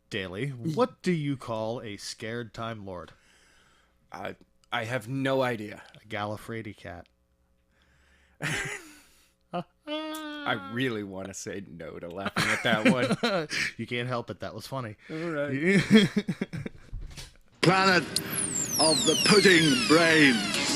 Daily, what do you call a scared Time Lord? I I have no idea. A Gallifrey cat. I really want to say no to laughing at that one. You can't help it. That was funny. All right. Planet of the pudding brains.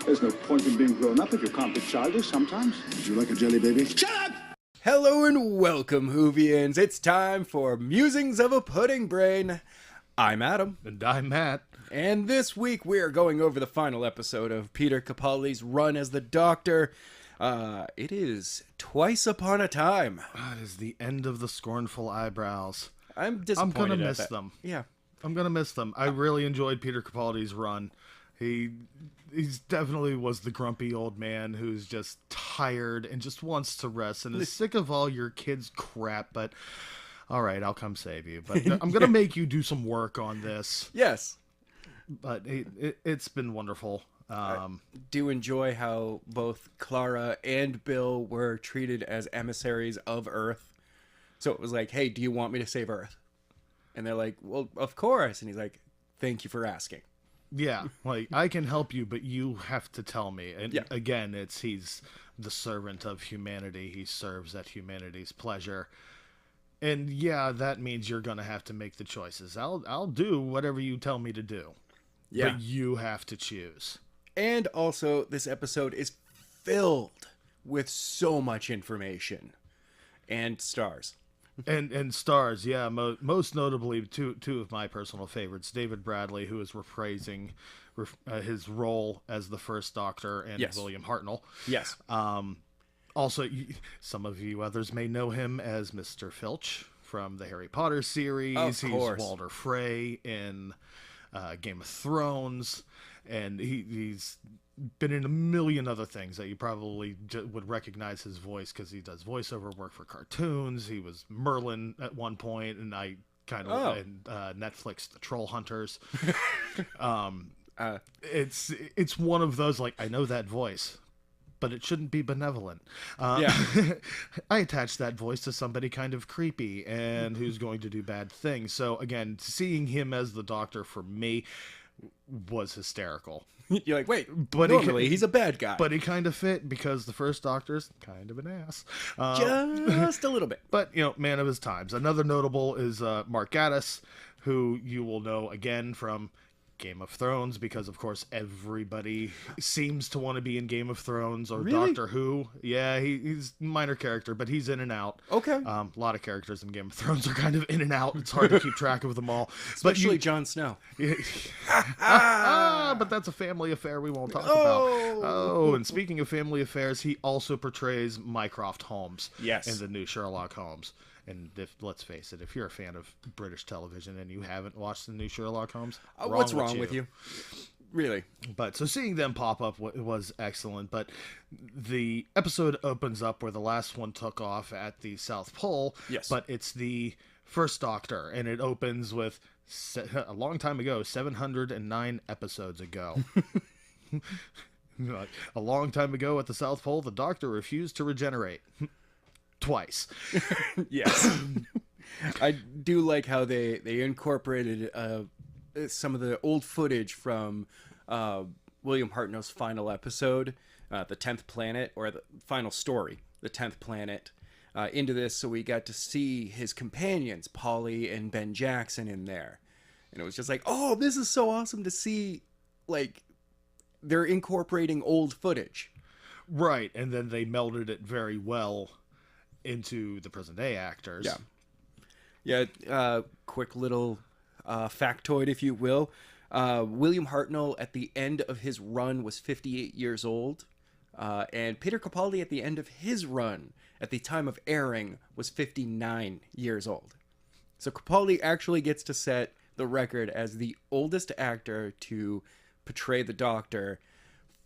There's no point in being grown up if you can't be childish sometimes. Would you like a jelly baby? Shut up! Hello and welcome, Whovians. It's time for Musings of a Pudding Brain. I'm Adam. And I'm Matt. And this week we are going over the final episode of Peter Capaldi's run as the Doctor. It is Twice Upon a Time. It is the end of the scornful eyebrows. I'm disappointed. I'm gonna at miss that. them. Yeah. I'm gonna miss them. I really enjoyed Peter Capaldi's run. He's definitely was the grumpy old man who's just tired and just wants to rest and is sick of all your kids' crap. But all right, I'll come save you. But I'm gonna make you do some work on this. Yes. But it's been wonderful. I do enjoy how both Clara and Bill were treated as emissaries of Earth. So it was like, hey, do you want me to save Earth? And they're like, well, of course. And he's like, thank you for asking. Yeah, like, I can help you, but you have to tell me. And Yeah. again, he's the servant of humanity. He serves at humanity's pleasure. And yeah, that means you're going to have to make the choices. I'll do whatever you tell me to do. Yeah. But you have to choose. And also, this episode is filled with so much information and stars. And stars, yeah, most notably two of my personal favorites, David Bradley, who is reprising his role as the first Doctor, and Yes. William Hartnell. Yes. Also, some of you others may know him as Mr. Filch from the Harry Potter series. Of course. He's Walder Frey in Game of Thrones, and he's been in a million other things that you probably would recognize his voice because he does voiceover work for cartoons. He was Merlin at one point, and I kind of in Netflix The Troll Hunters. It's one of those, like, I know that voice, but it shouldn't be benevolent. Yeah. I attach that voice to somebody kind of creepy and who's going to do bad things. So again, seeing him as the Doctor for me was hysterical. You're like, wait, But normally he's a bad guy. But he kind of fit because the first Doctor's kind of an ass. Just a little bit. But, man of his times. Another notable is Mark Gatiss, who you will know again from Game of Thrones, because of course everybody seems to want to be in Game of Thrones or Really? Doctor Who. Yeah, he's a minor character, but he's in and out. Okay. A lot of characters in Game of Thrones are kind of in and out. It's hard to keep track of them all. Especially Jon Snow. But that's a family affair we won't talk about. Oh, and speaking of family affairs, he also portrays Mycroft Holmes Yes. in the new Sherlock Holmes. And let's face it, if you're a fan of British television and you haven't watched the new Sherlock Holmes, What's wrong with you? Really? But so seeing them pop up was excellent. But the episode opens up where the last one took off at the South Pole. Yes. But it's the first Doctor, and it opens with a long time ago, 709 episodes ago. A long time ago at the South Pole, the Doctor refused to regenerate. Twice. Yes. I do like how they incorporated some of the old footage from William Hartnell's final episode, the 10th Planet, or the final story, the 10th Planet, into this, so we got to see his companions, Polly and Ben Jackson, in there. And it was just like, oh, this is so awesome to see, like, they're incorporating old footage. Right, and then they melded it very well into the present day actors. Yeah. Quick little factoid, if you will. William Hartnell at the end of his run was 58 years old, and Peter Capaldi at the end of his run at the time of airing was 59 years old. So Capaldi actually gets to set the record as the oldest actor to portray the Doctor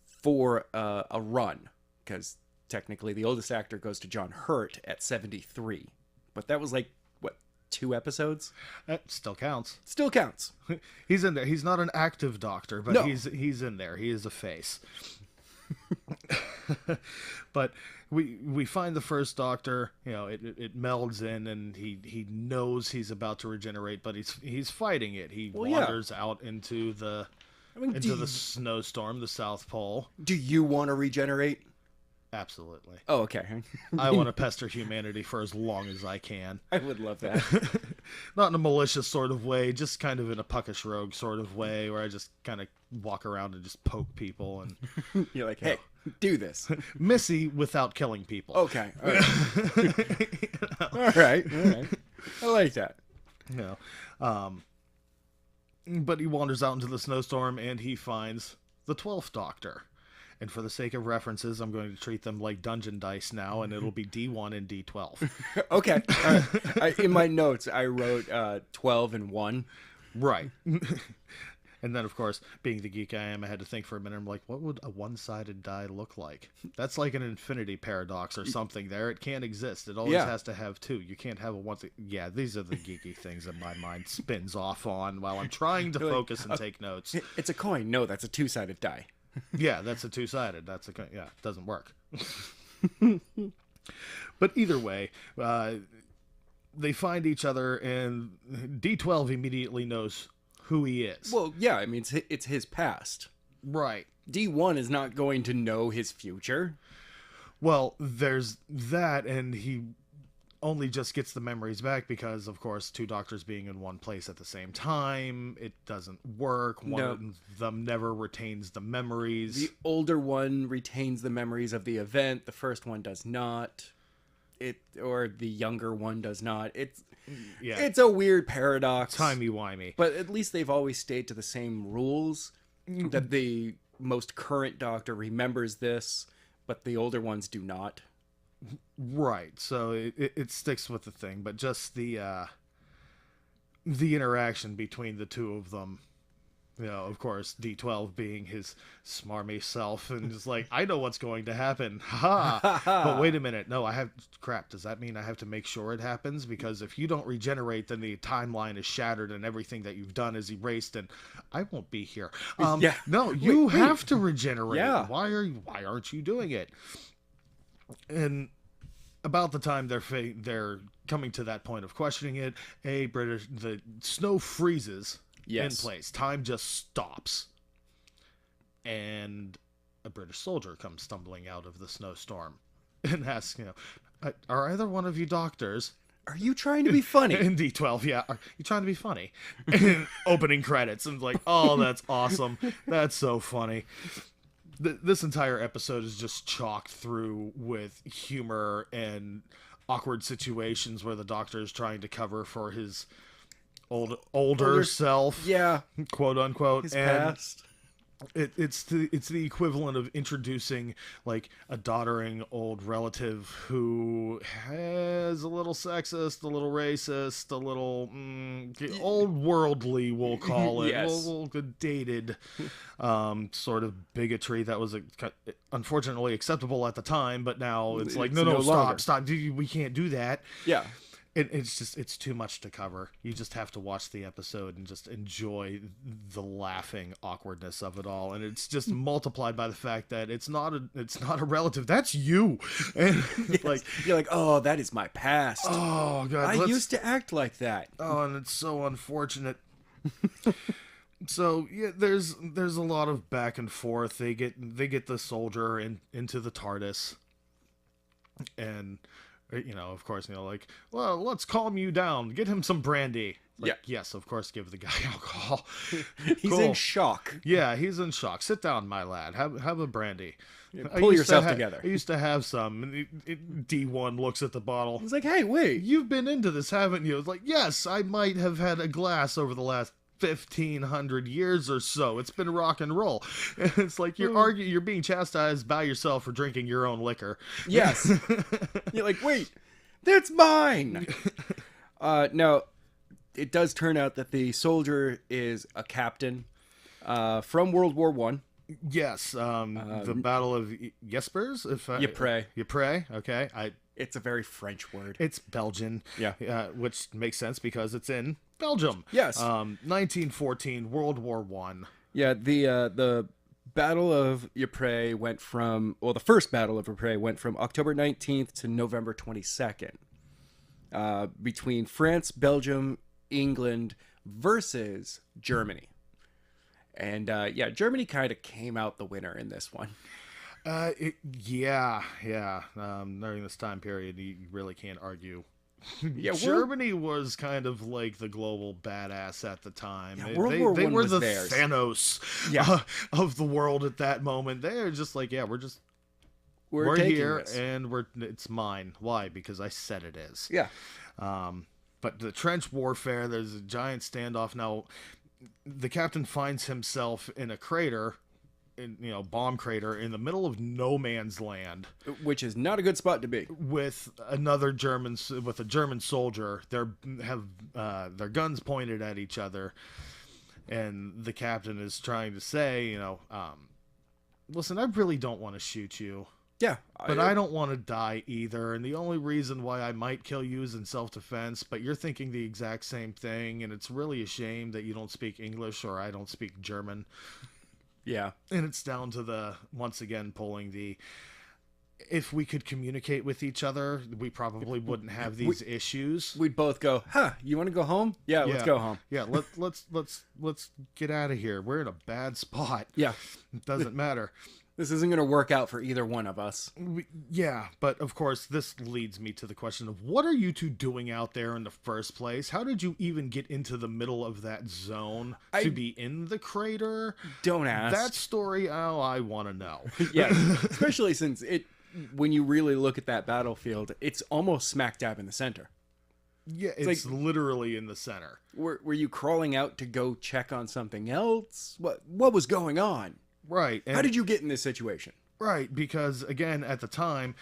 for a run, because technically the oldest actor goes to John Hurt at 73, but that was like, what, 2 episodes. Still counts. Still counts. He's in there. He's not an active doctor, but No. he's in there. He is a face. But we find the first doctor. You know, it melds in, and he knows he's about to regenerate, but he's fighting it. He wanders out into the snowstorm, the South Pole. Do you want to regenerate? Absolutely. Oh, okay. I want to pester humanity for as long as I can. I would love that. Not in a malicious sort of way, just kind of in a puckish rogue sort of way, where I just kind of walk around and just poke people and You're like, hey, do this. Missy without killing people. Okay. All right. All right. I like that. You know, but he wanders out into the snowstorm and he finds the 12th Doctor. And for the sake of references, I'm going to treat them like dungeon dice now, and it'll be D1 and D12. Okay. All right. In my notes, I wrote 12 and 1. Right. And then, of course, being the geek I am, I had to think for a minute. I'm like, what would a one-sided die look like? That's like an infinity paradox or something there. It can't exist. It always has to have 2. You can't have a one... Yeah, these are the geeky things that my mind spins off on while I'm trying to focus and take notes. It's a coin. No, that's a 2-sided die. Yeah, that's a 2-sided. That's a... Yeah, it doesn't work. But either way, they find each other, and D12 immediately knows who he is. Well, yeah, I mean, it's his past. Right. D1 is not going to know his future. Well, there's that, and he only just gets the memories back because, of course, 2 doctors being in one place at the same time, it doesn't work. One of them never retains the memories. The older one retains the memories of the event. The first one does not. Or the younger one does not. It's a weird paradox. Timey-wimey. But at least they've always stayed to the same rules. That the most current doctor remembers this, but the older ones do not. Right. So it sticks with the thing, but just the interaction between the 2 of them. You know, of course, D12 being his smarmy self and just like, I know what's going to happen. Ha! But wait a minute. No, crap. Does that mean I have to make sure it happens? Because if you don't regenerate, then the timeline is shattered and everything that you've done is erased and I won't be here. No, you have to regenerate. Yeah. Why aren't you doing it? And about the time they're coming to that point of questioning it, the snow freezes. Yes. In place. Time just stops. And a British soldier comes stumbling out of the snowstorm and asks, are either one of you doctors? Are you trying to be funny? In D12, yeah. Are you trying to be funny? And opening credits. And like, oh, that's awesome. That's so funny. This entire episode is just chocked through with humor and awkward situations where the doctor is trying to cover for his older self, quote unquote, his and past. It's the equivalent of introducing like a doddering old relative who has a little sexist, a little racist, a little old worldly, we'll call it, Yes. a little dated sort of bigotry that was unfortunately acceptable at the time, but now it's like no longer. stop, we can't do that. Yeah. It's too much to cover. You just have to watch the episode and just enjoy the laughing awkwardness of it all, and it's just multiplied by the fact that it's not a relative. That's you, and Like you're like, oh, that is my past. oh god, I used to act like that. Oh, and it's so unfortunate. So yeah, there's a lot of back and forth. They get the soldier into the TARDIS, and. Of course, like, well, let's calm you down. Get him some brandy. Like, yes, of course, give the guy alcohol. He's in shock. Yeah, he's in shock. Sit down, my lad. Have a brandy. Pull yourself together. I used to have some. And D1 looks at the bottle. He's like, hey, wait. You've been into this, haven't you? It's like, yes, I might have had a glass over the last 1,500 years or so. It's been rock and roll. And it's like you're being chastised by yourself for drinking your own liquor. Yes. You're like, wait, that's mine. Now, it does turn out that the soldier is a captain from World War One. Yes, the Battle of Yspres. Ypres. Ypres. Okay, It's a very French word. It's Belgian. Yeah. Which makes sense because it's in Belgium. Yes. 1914, World War One. Yeah, the Battle of Ypres went from, well, the first Battle of Ypres went from October 19th to November 22nd. Between France, Belgium, England versus Germany. And Germany kind of came out the winner in this one. Yeah. During this time period, you really can't argue. Yeah, Germany was kind of like the global badass at the time. Yeah, World War they I were was the theirs. Thanos of the world at that moment. They're just like, yeah, we're taking here this. and it's mine. Why? Because I said it is. Yeah. But the trench warfare, there's a giant standoff. Now, the captain finds himself in a crater, bomb crater in the middle of no man's land, Which is not a good spot to be. with a German soldier. They have their guns pointed at each other, and the captain is trying to say, listen, I really don't want to shoot you. Yeah. But I don't want to die either, and the only reason why I might kill you is in self-defense, but you're thinking the exact same thing, and it's really a shame that you don't speak English or I don't speak German. Yeah. And it's down to once again, pulling if we could communicate with each other, we probably wouldn't have these issues. We'd both go, you want to go home? Yeah, let's go home. Yeah, let's get out of here. We're in a bad spot. Yeah. It doesn't matter. This isn't going to work out for either one of us. But of course, this leads me to the question of what are you two doing out there in the first place? How did you even get into the middle of that zone to be in the crater? Don't ask. That story, I want to know. Yeah, especially since when you really look at that battlefield, it's almost smack dab in the center. Yeah, it's literally in the center. Were you crawling out to go check on something else? What was going on? Right. How did you get in this situation? Right, because again, at the time,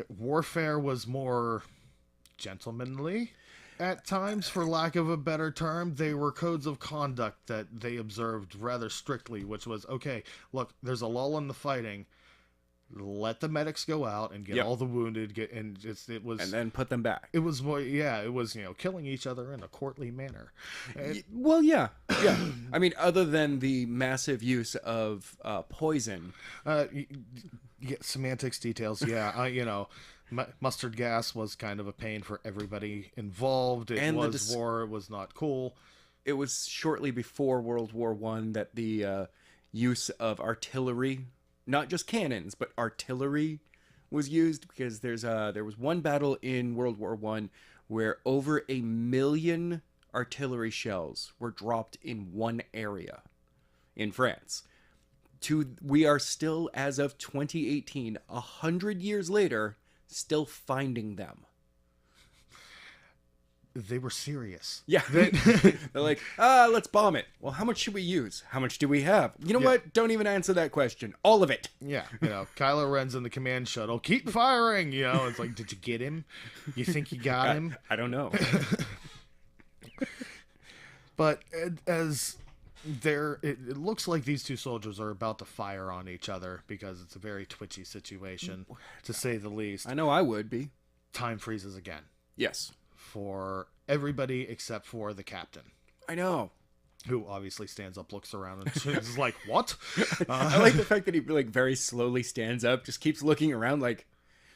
warfare was more gentlemanly at times, for lack of a better term. They were codes of conduct that they observed rather strictly, which was, okay, look, there's a lull in the fighting. Let the medics go out and get all the wounded, and then put them back. It was more, it was, killing each other in a courtly manner. Well, yeah. I mean, other than the massive use of poison. Semantics, details. Yeah, mustard gas was kind of a pain for everybody involved. It was not cool. It was shortly before World War I that the use of artillery, not just cannons, but artillery, was used, because there was one battle in World War I where over 1 million artillery shells were dropped in one area in France. We are still, as of 2018, 100 years later, still finding them. They were serious. Yeah. They're like, let's bomb it. Well, how much should we use? How much do we have? You know what? Don't even answer that question. All of it. Yeah. Kylo Ren's in the command shuttle. Keep firing. It's like, did you get him? You think you got him? I don't know. But it looks like these two soldiers are about to fire on each other, because it's a very twitchy situation, to say the least. I know I would be. Time freezes again. Yes. For everybody except for the captain. I know. Who obviously stands up, looks around, and is like, what? I like the fact that he very slowly stands up, just keeps looking around like,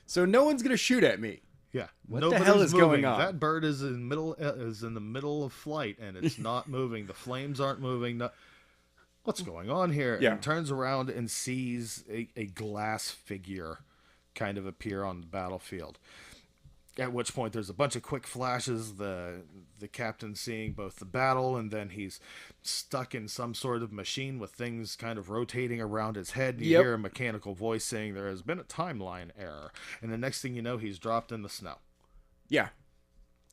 so no one's going to shoot at me. Yeah. What the hell is going on? That bird is in the middle of flight, and it's not moving. The flames aren't moving. What's going on here? Yeah. And turns around and sees a glass figure kind of appear on the battlefield. At which point there's a bunch of quick flashes, the captain seeing both the battle, and then he's stuck in some sort of machine with things kind of rotating around his head, and you hear a mechanical voice saying there has been a timeline error. And the next thing you know, he's dropped in the snow. Yeah.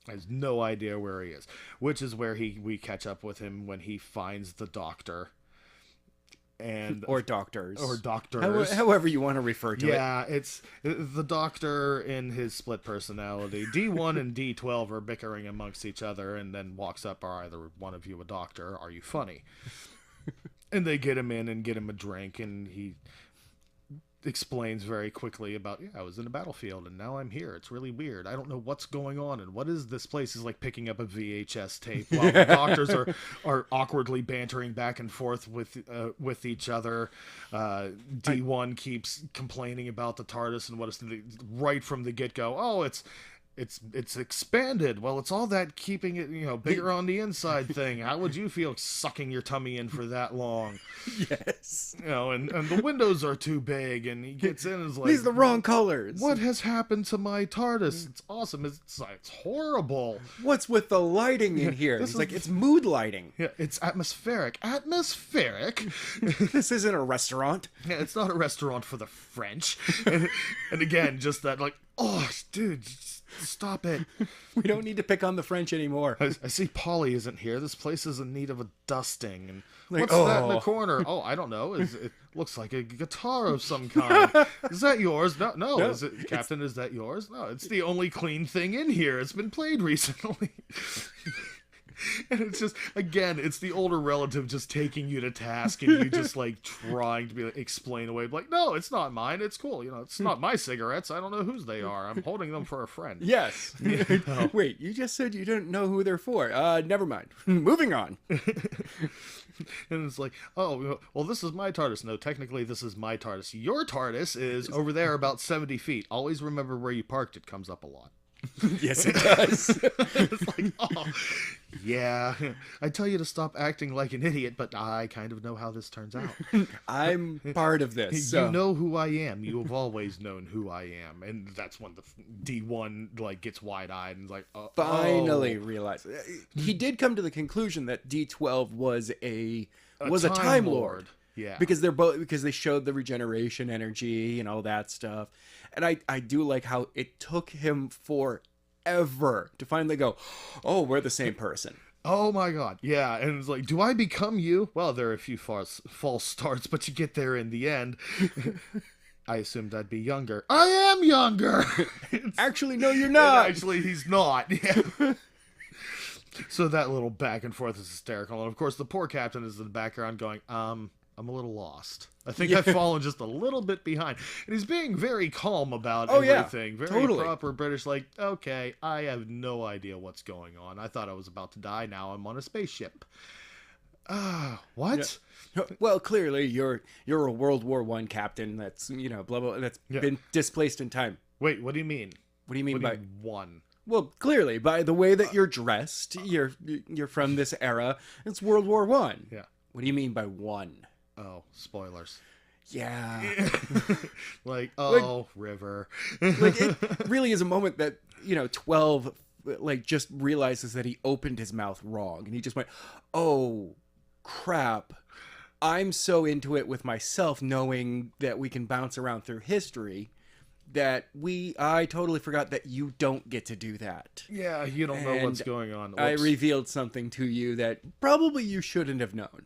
Has no idea where he is, which is where we catch up with him when he finds the doctor. Or doctors. However you want to refer to it. Yeah, it's the doctor in his split personality. D1 and D12 are bickering amongst each other, and then walks up, are either one of you a doctor? Are you funny? And they get him in and get him a drink, and explains very quickly about, I was in a battlefield and now I'm here. It's really weird. I don't know what's going on, and what is this place? Is like picking up a VHS tape while the doctors are awkwardly bantering back and forth with each other. D1 keeps complaining about the TARDIS and what it's right from the get-go. Oh, it's expanded. Well, it's all that keeping it, bigger on the inside thing. How would you feel sucking your tummy in for that long? Yes. And the windows are too big, and he gets in and is like, These are the wrong colors. what has happened to my TARDIS? It's awesome. It's horrible. What's with the lighting in here? He's like, it's mood lighting. Yeah, it's atmospheric. Atmospheric? This isn't a restaurant. Yeah, it's not a restaurant for the French. And again, just that, like, oh, dude, stop it. We don't need to pick on the French anymore. I see Polly isn't here. This place is in need of a dusting. And Like, what's that in the corner? Oh, I don't know. It looks like a guitar of some kind. Is that yours? No. Is it, Captain, is that yours? No, it's the only clean thing in here. It's been played recently. And it's just, again, it's the older relative just taking you to task, and you just like trying to be like, explain away, like, no, it's not mine. It's cool. It's not my cigarettes. I don't know whose they are. I'm holding them for a friend. Yes. Wait, you just said you didn't know who they're for. Never mind. Moving on. And it's like, oh, well, this is my TARDIS. No, technically, this is my TARDIS. Your TARDIS is over there about 70 feet. Always remember where you parked. It comes up a lot. Yes, it does. It's like, oh, yeah. I tell you to stop acting like an idiot, but I kind of know how this turns out. I'm part of this. So. You know who I am. You have always known who I am. And that's when the D1 like gets wide-eyed and is like, finally realized. He did come to the conclusion that D12 was a Time Lord. Yeah. Because they showed the regeneration energy and all that stuff. And I do like how it took him forever to finally go, oh, we're the same person. Oh my god, yeah. And it's like, do I become you? Well, there are a few false starts, but you get there in the end. I assumed I'd be younger. I am younger! Actually, no, you're not! Actually, he's not. Yeah. So that little back and forth is hysterical. And of course, the poor captain is in the background going, I'm a little lost. I think I've fallen just a little bit behind. And he's being very calm about everything. Yeah, very totally. proper British, like, okay, I have no idea what's going on. I thought I was about to die. Now I'm on a spaceship. What? Yeah. Well, clearly you're a World War I captain that's, blah, blah, that's been displaced in time. Wait, what do you mean? What do you mean by one? Well, clearly by the way that you're dressed, you're from this era. It's World War I. Yeah. What do you mean by one? Oh, spoilers. Yeah. Like, river. Like, it really is a moment that, 12, like, just realizes that he opened his mouth wrong. And he just went, oh, crap. I'm so into it with myself, knowing that we can bounce around through history, that I totally forgot that you don't get to do that. Yeah, you don't know what's going on. Whoops. I revealed something to you that probably you shouldn't have known.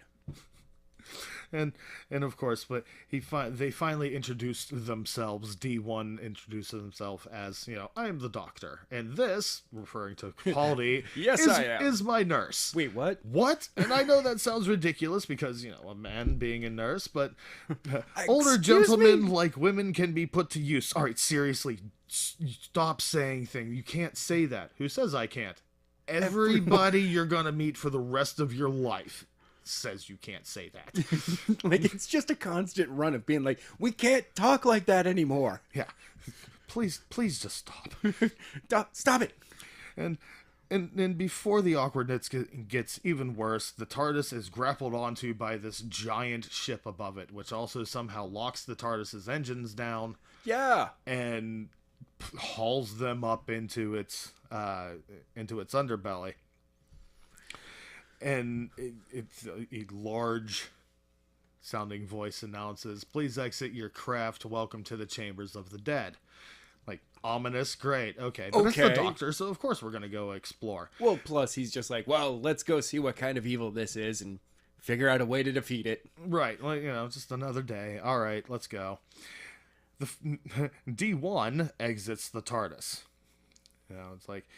And of course, but they finally introduced themselves. D1 introduced himself as, I am the doctor, and this, referring to Capaldi, Yes, I am. is my nurse. Wait, what? What? And I know that sounds ridiculous because, a man being a nurse, but older gentlemen like women can be put to use. All right, seriously, stop saying things. You can't say that. Who says I can't? Everybody you're gonna meet for the rest of your life says you can't say that. Like, it's just a constant run of being like, we can't talk like that anymore. Yeah. Please just stop. Stop it. And before the awkwardness gets even worse, the TARDIS is grappled onto by this giant ship above it, which also somehow locks the TARDIS's engines down. Yeah. And hauls them up into its underbelly. And it's a large sounding voice announces, please exit your craft. Welcome to the chambers of the dead. Like, ominous, great. Okay. But it's the doctor, so of course we're going to go explore. Well, plus he's just like, well, let's go see what kind of evil this is and figure out a way to defeat it. Right. Like, just another day. All right, let's go. The D1 exits the TARDIS. It's like,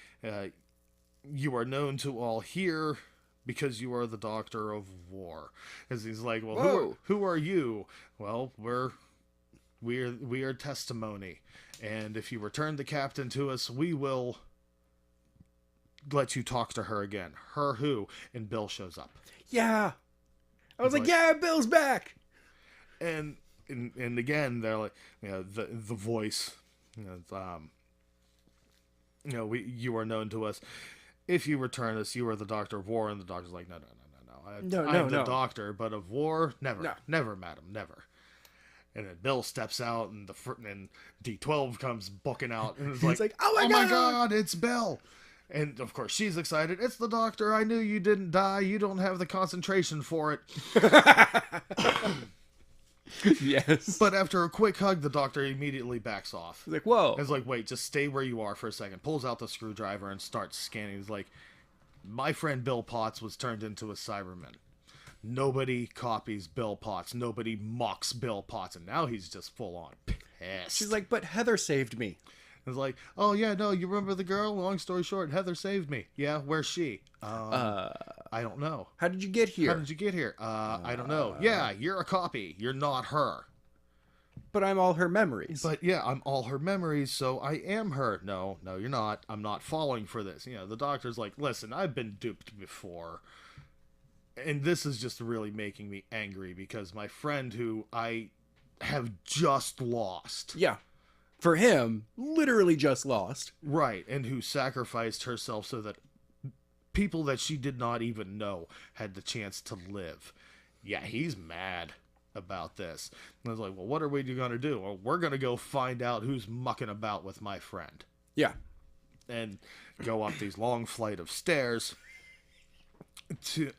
you are known to all here because you are the Doctor of War. Because he's like, well, who are you? Well, we're we are testimony, and if you return the captain to us, we will let you talk to her again. Her who? And Bill shows up. Yeah. I was It's like, like- yeah, Bill's back. And again, they're like, the voice, you are known to us. If you return us, you are the Doctor of War. And the Doctor's like, no. I'm the Doctor, but of war, never, No. never, madam, never. And then Bill steps out, and and D12 comes booking out, and it's like, oh my God, it's Bill. And of course, she's excited. It's the Doctor. I knew you didn't die. You don't have the concentration for it. Yes. But after a quick hug, the Doctor immediately backs off. He's like, whoa. It's like, wait, just stay where you are for a second. Pulls out the screwdriver and starts scanning. He's like, my friend Bill Potts was turned into a Cyberman. Nobody copies Bill Potts. Nobody mocks Bill Potts. And now he's just full on pissed. She's like, but Heather saved me. It's like, oh yeah, no, you remember the girl? Long story short, Heather saved me. Yeah, where's she? I don't know. How did you get here? How did you get here? I don't know. Yeah, you're a copy. You're not her. But I'm all her memories. But yeah, I'm all her memories, so I am her. No, you're not. I'm not falling for this. The Doctor's like, listen, I've been duped before. And this is just really making me angry because my friend who I have just lost. Yeah. For him, literally just lost. Right, and who sacrificed herself so that people that she did not even know had the chance to live. Yeah, he's mad about this. And I was like, well, what are we going to do? Well, we're going to go find out who's mucking about with my friend. Yeah. And go up these long flight of stairs to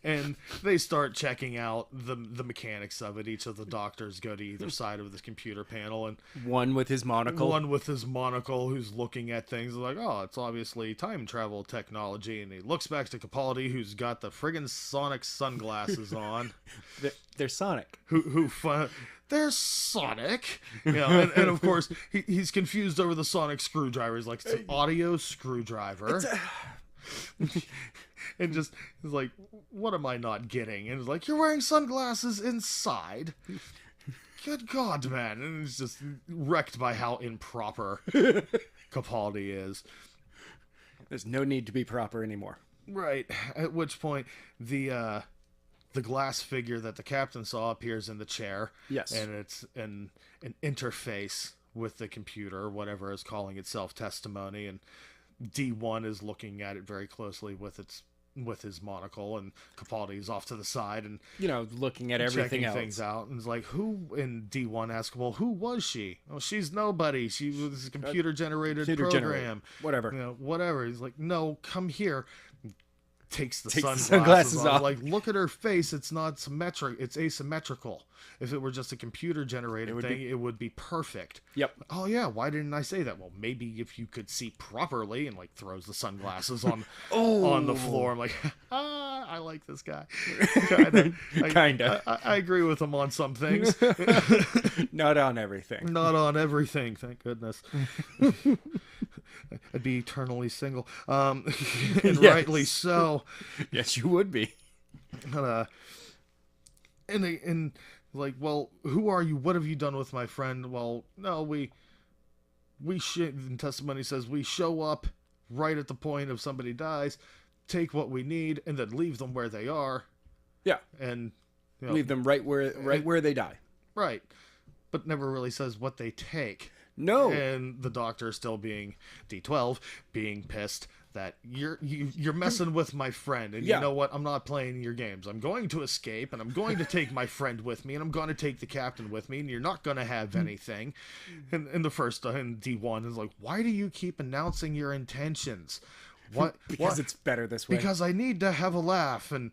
and they start checking out the mechanics of it. Each of the doctors go to either side of this computer panel, and one with his monocle. One with his monocle who's looking at things like, oh, it's obviously time travel technology. And he looks back to Capaldi, who's got the friggin' Sonic sunglasses on. They're Sonic. They're Sonic. And of course, he's confused over the Sonic screwdriver. He's like, it's an audio screwdriver. And just is like, what am I not getting? And it's like, you're wearing sunglasses inside. Good God, man. And it's just wrecked by how improper Capaldi is. There's no need to be proper anymore. Right. At which point, the glass figure that the captain saw appears in the chair. Yes. And it's an interface with the computer, whatever is calling itself testimony. And D1 is looking at it very closely with his monocle, and Capaldi's off to the side and looking at everything checking else. things out. And it's like, who? And D1 asks, well, who was she? Oh, she's nobody. She was a computer generated program. Whatever. Whatever. He's like, no, come here. Takes the sunglasses off. Like, look at her face. It's not symmetric. It's asymmetrical. If it were just a computer generated thing, it would be perfect. Yep. Oh yeah. Why didn't I say that? Well, maybe if you could see properly, and like throws the sunglasses on on the floor. I'm like, I like this guy. Kinda. I agree with him on some things. Not on everything. Not on everything. Thank goodness. I'd be eternally single. And yes. Rightly so. Yes, you would be. And like, well, who are you? What have you done with my friend? Well, no, we in testimony says we show up right at the point of somebody dies, take what we need, and then leave them where they are. Yeah. And leave them right where they die. Right. But never really says what they take. No. And the Doctor still being D12, being pissed that you're messing with my friend, and you know what? I'm not playing your games. I'm going to escape, and I'm going to take my friend with me, and I'm going to take the captain with me, and you're not going to have anything. And the first and D1 is like, why do you keep announcing your intentions? What? Because it's better this way. Because I need to have a laugh. And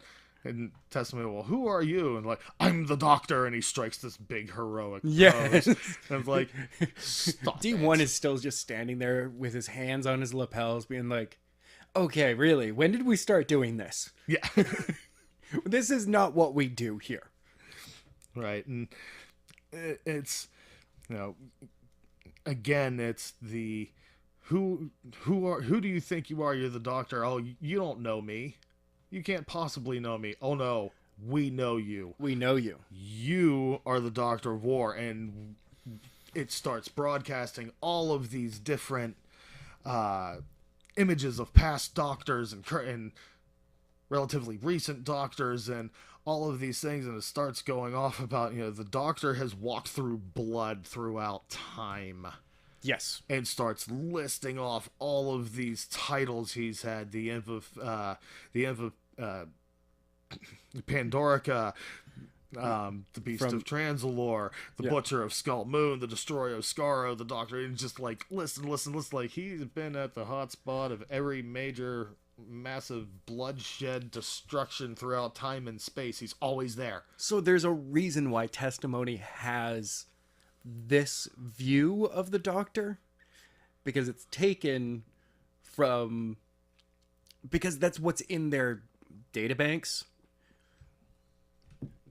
testimony, well, who are you? And like, I'm the Doctor, and he strikes this big heroic pose. And it's like, stop D1 it. is still just standing there with his hands on his lapels, being like, okay, really, when did we start doing this? Yeah. This is not what we do here. Right. And it's, again, it's the, who do you think you are? You're the Doctor. Oh, you don't know me. You can't possibly know me. Oh no, we know you. We know you. You are the Doctor of War. And it starts broadcasting all of these different images of past doctors and relatively recent doctors and all of these things, and it starts going off about, the Doctor has walked through blood throughout time. Yes. And starts listing off all of these titles he's had: the Env of Pandorica, the Beast of Transalore, the Butcher of Skull Moon, the Destroyer of Skaro, the Doctor, and just like listen, like he's been at the hotspot of every major massive bloodshed destruction throughout time and space. He's always there. So there's a reason why Testimony has this view of the Doctor, because it's taken from, because that's what's in their databanks.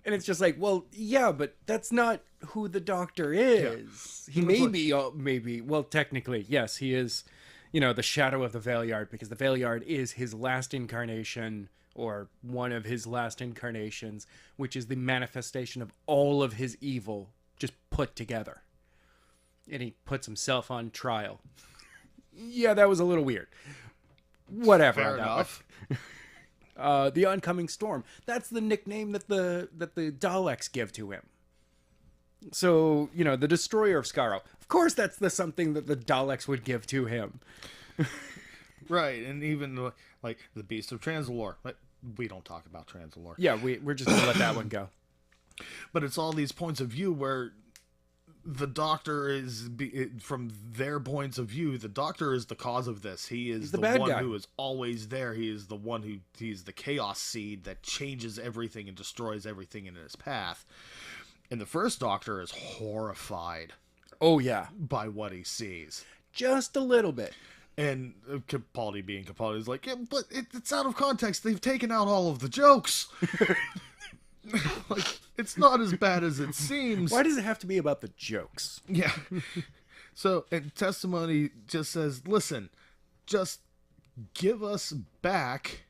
And it's just like, well, yeah, but that's not who the Doctor is. He may be, maybe, well, technically, yes, he is, the shadow of the Valeyard, because the Valeyard is his last incarnation, or one of his last incarnations, which is the manifestation of all of his evil just put together. And he puts himself on trial. Yeah, that was a little weird. Whatever. Fair enough. The Oncoming Storm. That's the nickname that the Daleks give to him. So, the Destroyer of Skaro. Of course, that's something that the Daleks would give to him. Right, and even like the Beast of Transalore. We don't talk about Transalore. Yeah, we're just gonna let that one go. But it's all these points of view where the Doctor is, from their points of view, the Doctor is the cause of this. He's the bad one guy who is always there. He is the one he's the chaos seed that changes everything and destroys everything in his path. And the first Doctor is horrified. Oh, yeah. By what he sees. Just a little bit. And Capaldi being Capaldi is like, yeah, but it's out of context. They've taken out all of the jokes. Like, it's not as bad as it seems. Why does it have to be about the jokes? Yeah. So, and Testimony just says, listen, just give us back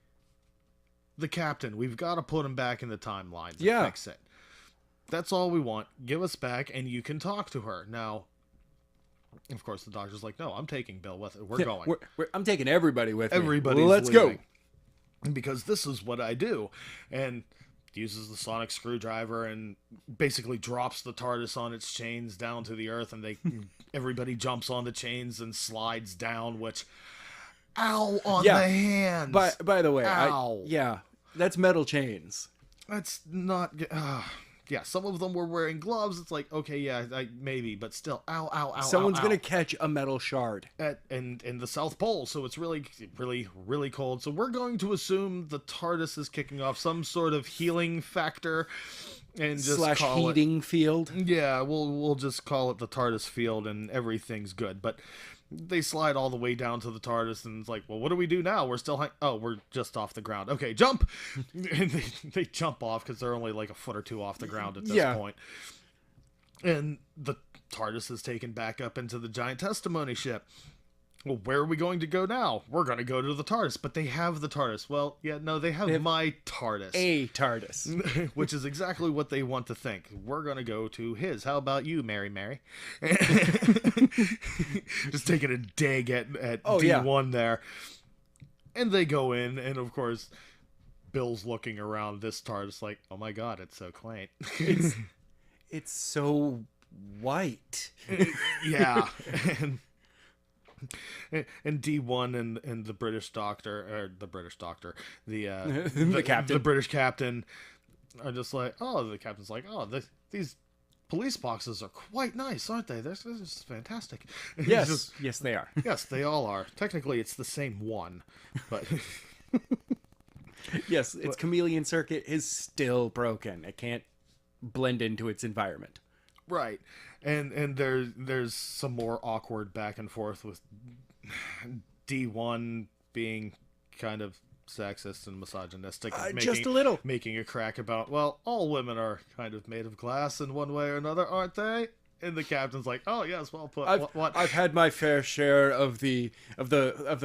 the captain. We've got to put him back in the timeline to fix it. That's all we want. Give us back, and you can talk to her. Now, of course, the Doctor's like, no, I'm taking Bill with it. We're going. I'm taking everybody with me. Everybody's Let's leaving. go. Because this is what I do. And uses the sonic screwdriver and basically drops the TARDIS on its chains down to the earth, and everybody jumps on the chains and slides down, which, ow, on the hands. By the way, ow. That's metal chains. That's not... yeah, some of them were wearing gloves. It's like, okay, maybe, but still, ow. Someone's going to catch a metal shard. In the South Pole, so it's really, really, really cold. So we're going to assume the TARDIS is kicking off some sort of healing factor. And just call heating field. Yeah, we'll just call it the TARDIS field, and everything's good. But they slide all the way down to the TARDIS, and it's like, well, what do we do now? We're still we're just off the ground. Okay, jump! And they jump off because they're only like a foot or two off the ground at this point. And the TARDIS is taken back up into the giant Testimony ship. Well, where are we going to go now? We're going to go to the TARDIS, but they have the TARDIS. Well, yeah, no, they have my TARDIS. A TARDIS. Which is exactly what they want to think. We're going to go to his. How about you, Mary? Just taking a dig at D1 there. And they go in, and of course, Bill's looking around this TARDIS like, oh my god, it's so quaint. It's so white. Yeah. And D1 and the British Doctor, the captain, the British captain, are just like, the captain's like, these police boxes are quite nice, aren't they? This is fantastic. Yes, yes, they are. Yes, they all are. Technically, it's the same one, but yes, its chameleon circuit is still broken. It can't blend into its environment. Right. And there's some more awkward back and forth with D1 being kind of sexist and misogynistic. Just a little. Making a crack about, well, all women are kind of made of glass in one way or another, aren't they? And the captain's like, "Oh yes, well put." What? I've had my fair share of the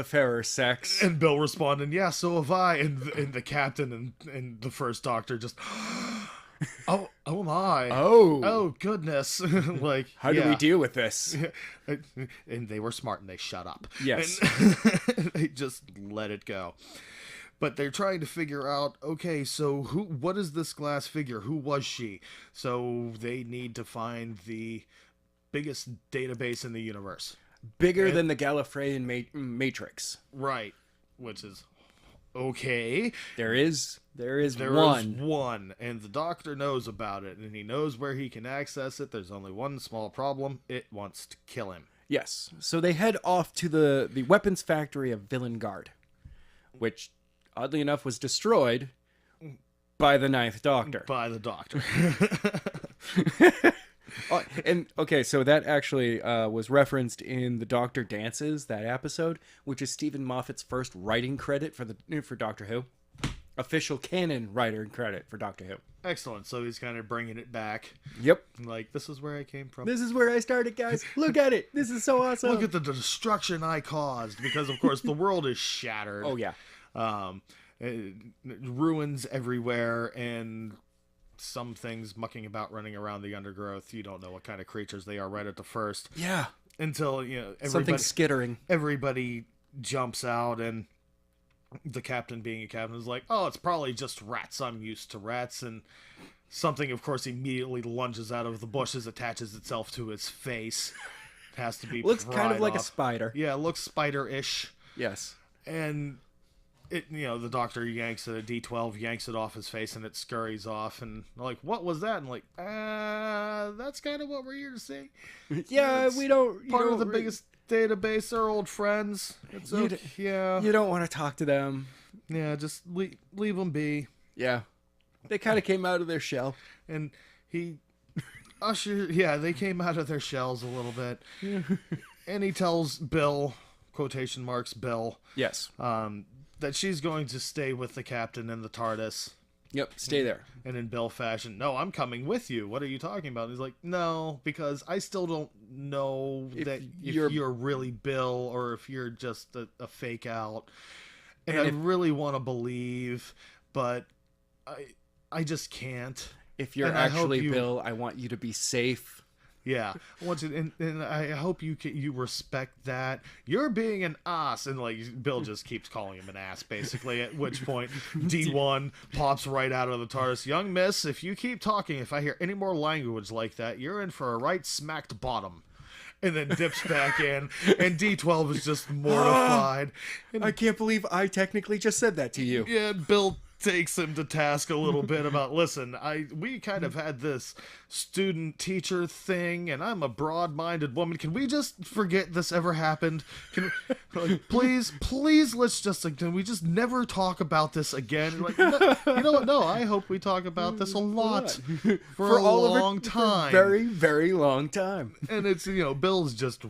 fairer sex. And Bill responded, "Yeah, so have I." And the captain and the first Doctor just, oh my, oh goodness, like how do we deal with this? And they were smart and they shut up. Yes, and they just let it go. But they're trying to figure out, okay, so what is this glass figure? Who was she? So they need to find the biggest database in the universe. Bigger than the Gallifreyan Matrix. Right. Which is okay. There is one. And the Doctor knows about it. And he knows where he can access it. There's only one small problem. It wants to kill him. Yes. So they head off to the weapons factory of Villain Guard, which, oddly enough, was destroyed by the Ninth Doctor. By the Doctor. And okay, so that actually was referenced in The Doctor Dances, that episode, which is Stephen Moffat's first writing credit for Doctor Who. Official canon writer credit for Doctor Who. Excellent. So he's kind of bringing it back. Yep. Like, this is where I came from. This is where I started, guys. Look at it. This is so awesome. Look at the destruction I caused. Because, of course, the world is shattered. Oh, yeah. Ruins everywhere, and some things mucking about, running around the undergrowth. You don't know what kind of creatures they are right at the first. Yeah. Until, something skittering. Everybody jumps out, and the captain, being a captain, is like, "Oh, it's probably just rats. I'm used to rats." And something, of course, immediately lunges out of the bushes, attaches itself to his face. It has to be looks kind of like off. a spider. Yeah, it looks spider-ish. Yes. And it, the Doctor yanks it, a D12 yanks it off his face, and it scurries off. And like, what was that? And like, that's kind of what we're here to see. Yeah, we don't. Part of the biggest database. They're old friends. It's okay. Yeah. You don't want to talk to them. Yeah, just leave them be. Yeah. They kind of came out of their shell. And he they came out of their shells a little bit. And he tells Bill, quotation marks, Bill. Yes. That she's going to stay with the captain in the TARDIS. Yep, stay there. And in Bill fashion, "No, I'm coming with you. What are you talking about?" And he's like, "No, because I still don't know if you're really Bill or if you're just a fake out. And I really want to believe, but I just can't. If you're actually Bill, I want you to be safe." Yeah, I want you, and I hope you respect that. You're being an ass, and like Bill just keeps calling him an ass, basically. At which point, D1 pops right out of the TARDIS. "Young miss, if you keep talking, if I hear any more language like that, you're in for a right smacked bottom." And then dips back in, and D12 is just mortified. And, I can't believe I technically just said that to you. Yeah, Bill takes him to task a little bit about, "Listen, we kind of had this student-teacher thing, and I'm a broad-minded woman. Can we just forget this ever happened? Please, let's just, can we just never talk about this again?" Like, "No, you know what? No, I hope we talk about this a lot for a long time, for a very, very long time." And it's, Bill's just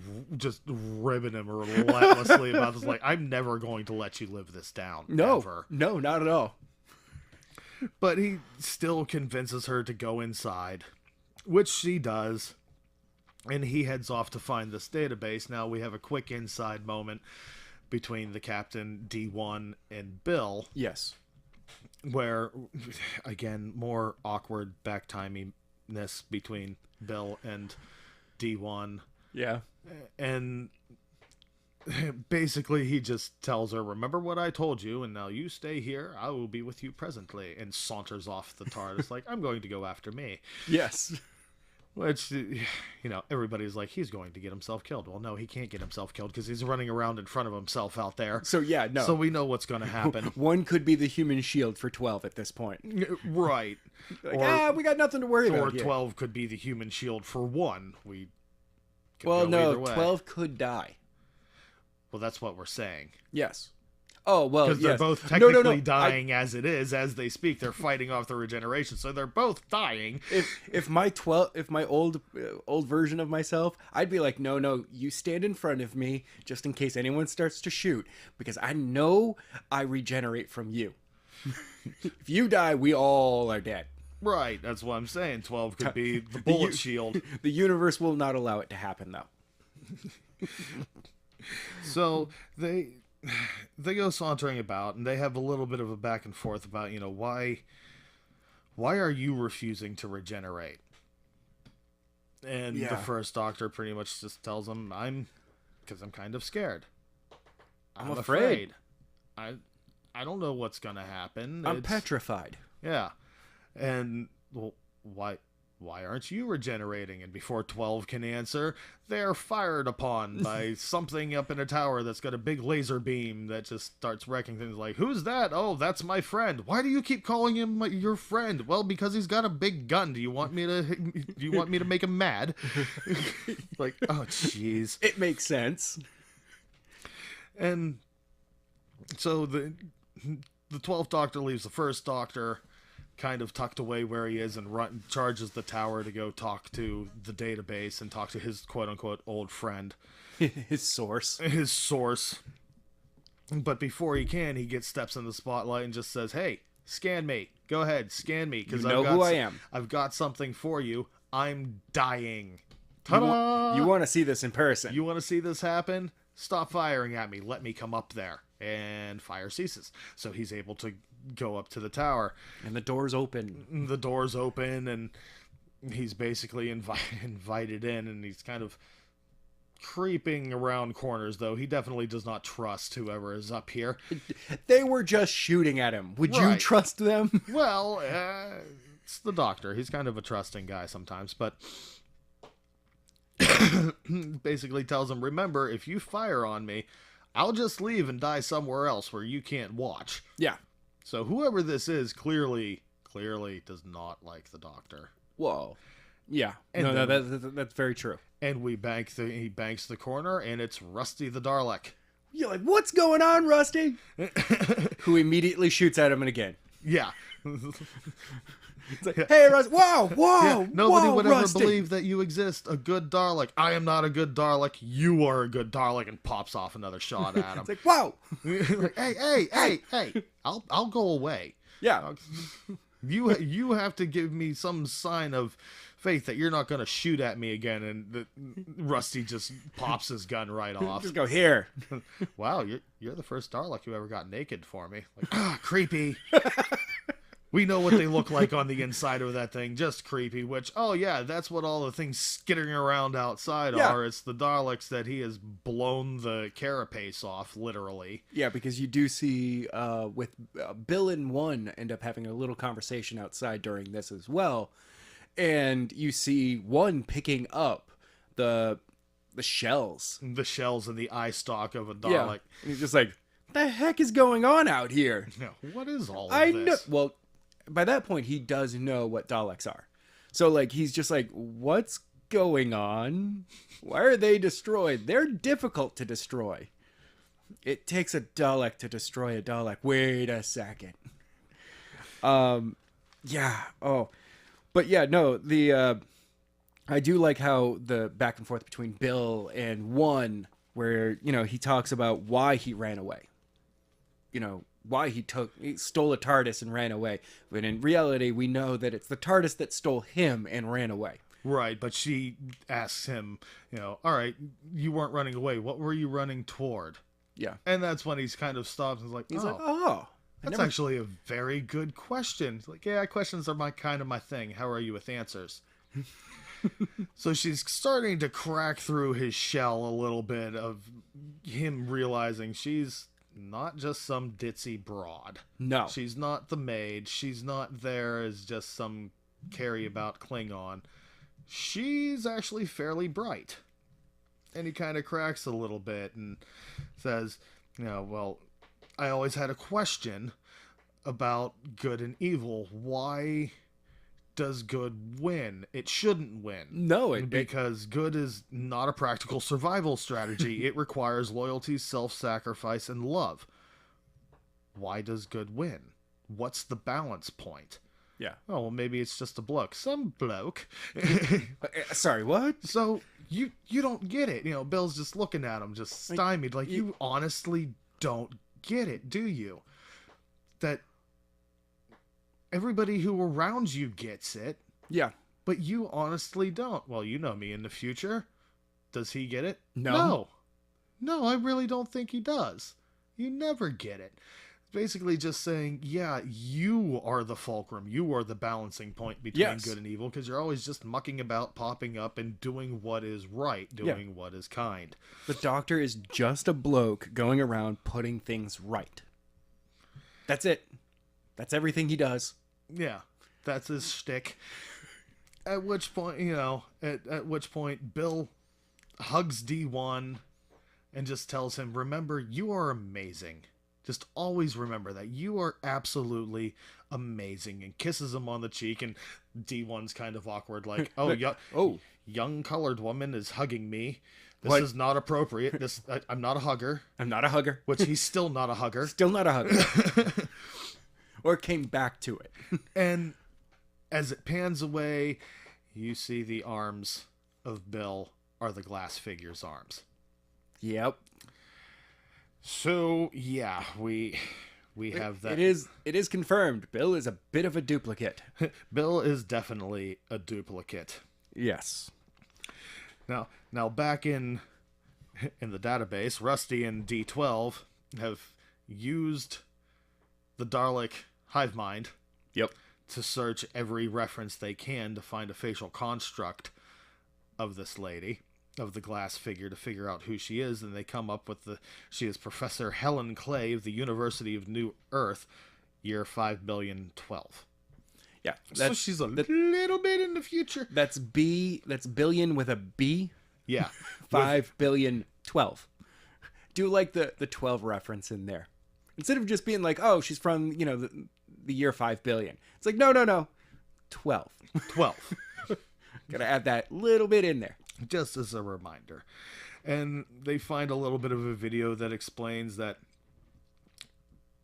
ribbing him relentlessly about this. Like, "I'm never going to let you live this down. Ever." No, not at all. But he still convinces her to go inside, which she does, and he heads off to find this database. Now we have a quick inside moment between the captain, D1, and Bill. Yes. Where, again, more awkward back-timiness between Bill and D1. Yeah. And basically he just tells her, "Remember what I told you, and now you stay here. I will be with you presently," and saunters off the TARDIS like, "I'm going to go after me." Yes. Which, everybody's like, he's going to get himself killed. Well, no, he can't get himself killed because he's running around in front of himself out there. So, yeah, no. So we know what's going to happen. One could be the human shield for 12 at this point. Right. Like, we got nothing to worry about Or 12 could be the human shield for 1. We could well, go no, either way. 12 could die. Well, that's what we're saying. Yes. Oh, well, because they're both technically dying as it is, as they speak. They're fighting off the regeneration, so they're both dying. If my old version of myself, I'd be like, no, you stand in front of me just in case anyone starts to shoot, because I know I regenerate from you. If you die, we all are dead. Right, that's what I'm saying. 12 could be the bullet shield. The universe will not allow it to happen, though. So they go sauntering about, and they have a little bit of a back and forth about, why are you refusing to regenerate? And the first Doctor pretty much just tells him, because I'm kind of scared. I'm afraid. I don't know what's gonna happen. I'm petrified. Yeah. And, well, why aren't you regenerating? And before 12 can answer, they're fired upon by something up in a tower that's got a big laser beam that just starts wrecking things. Like, who's that? Oh, that's my friend. Why do you keep calling him your friend? Well, because he's got a big gun. Do you want me to make him mad? Like, oh, jeez. It makes sense. And so the 12th Doctor leaves the first Doctor kind of tucked away where he is and charges the tower to go talk to the database and talk to his quote-unquote old friend. His source. But before he can, he steps in the spotlight and just says, hey, scan me. Go ahead, scan me. Because who I am. I've got something for you. I'm dying. Ta-da! You want to see this in person. You want to see this happen? Stop firing at me. Let me come up there. And fire ceases. So he's able to go up to the tower. And the door's open. The door's open, and he's basically invited in, and he's kind of creeping around corners, though. He definitely does not trust whoever is up here. They were just shooting at him. Would you trust them? Well, it's the Doctor. He's kind of a trusting guy sometimes, but basically tells him, remember, if you fire on me, I'll just leave and die somewhere else where you can't watch. Yeah. So whoever this is clearly does not like the Doctor. Whoa. Yeah. And that's very true. And he banks the corner, and it's Rusty the Dalek. You're like, what's going on, Rusty? Who immediately shoots at him again. Yeah. It's like, hey, Rusty. Whoa. Yeah, nobody would Rusty. ever believe that you exist. A good Dalek. I am not a good Dalek. You are a good Dalek, and pops off another shot at him. It's like, whoa. Like, hey. I'll go away. Yeah. You have to give me some sign of faith that you're not going to shoot at me again. And Rusty just pops his gun right off. Just go here. Wow, you're the first Dalek who ever got naked for me. Like, creepy. We know what they look like on the inside of that thing. Just creepy, which, oh yeah, that's what all the things skittering around outside are. It's the Daleks that he has blown the carapace off, literally. Yeah, because you do see with Bill and One end up having a little conversation outside during this as well. And you see One picking up the shells. The shells and the eye stalk of a Dalek. Yeah. And he's just like, what the heck is going on out here? What is all I of know. this? Well, by that point, he does know what Daleks are. So, like, he's just like, what's going on? Why are they destroyed? They're difficult to destroy. It takes a Dalek to destroy a Dalek. Wait a second. Yeah. Oh. But yeah, no, I do like how the back and forth between Bill and One, where, he talks about why he ran away. Why he stole a TARDIS and ran away. But in reality, we know that it's the TARDIS that stole him and ran away. Right, but she asks him, all right, you weren't running away. What were you running toward? Yeah. And that's when he's kind of stopped and is like, oh. That's actually a very good question. He's like, yeah, questions are my thing. How are you with answers? So she's starting to crack through his shell a little bit of him realizing she's not just some ditzy broad. No. She's not the maid. She's not there as just some carry-about Klingon. She's actually fairly bright. And he kind of cracks a little bit and says, well, I always had a question about good and evil. Why does good win? It shouldn't win. No, because good is not a practical survival strategy. It requires loyalty, self-sacrifice, and love. Why does good win? What's the balance point? Yeah. Oh, well, maybe it's just a bloke. Some bloke. Sorry, what? So you don't get it. Bill's just looking at him, just stymied. Like, you honestly don't get it, do you? everybody who around you gets it, Yeah. but you honestly don't. Well, you know me in the future. Does he get it? No. No, I really don't think he does. You never get it. Basically just saying, yeah, you are the fulcrum. You are the balancing point between Yes. good and evil, because you're always just mucking about, popping up, and doing what is right, doing what is kind. The Doctor is just a bloke going around putting things right. That's it. That's everything he does. Yeah, that's his shtick. At which point, at which point, Bill hugs D1 and just tells him, remember, you are amazing. Just always remember that. You are absolutely amazing. And kisses him on the cheek, and D1's kind of awkward, like, young colored woman is hugging me. This is not appropriate. I'm not a hugger. I'm not a hugger. Which he's still not a hugger. Still not a hugger. Or came back to it. And as it pans away, you see the arms of Bill are the glass figure's arms. Yep. So, yeah, we have that. It is confirmed. Bill is a bit of a duplicate. Bill is definitely a duplicate. Yes. Now back in the database, Rusty and D12 have used the Dalek hive mind Yep. to search every reference they can to find a facial construct of this lady, of the glass figure, to figure out who she is. And they come up with she is Professor Helen Clay of the University of New Earth, year 5,000,012. Yeah. So she's a little bit in the future. That's billion with a B. Yeah. 5,000,012. Do like the 12 reference in there. Instead of just being like, oh, she's from, the year 5 billion. It's like, no. 12. 12. Gotta add that little bit in there. Just as a reminder. And they find a little bit of a video that explains that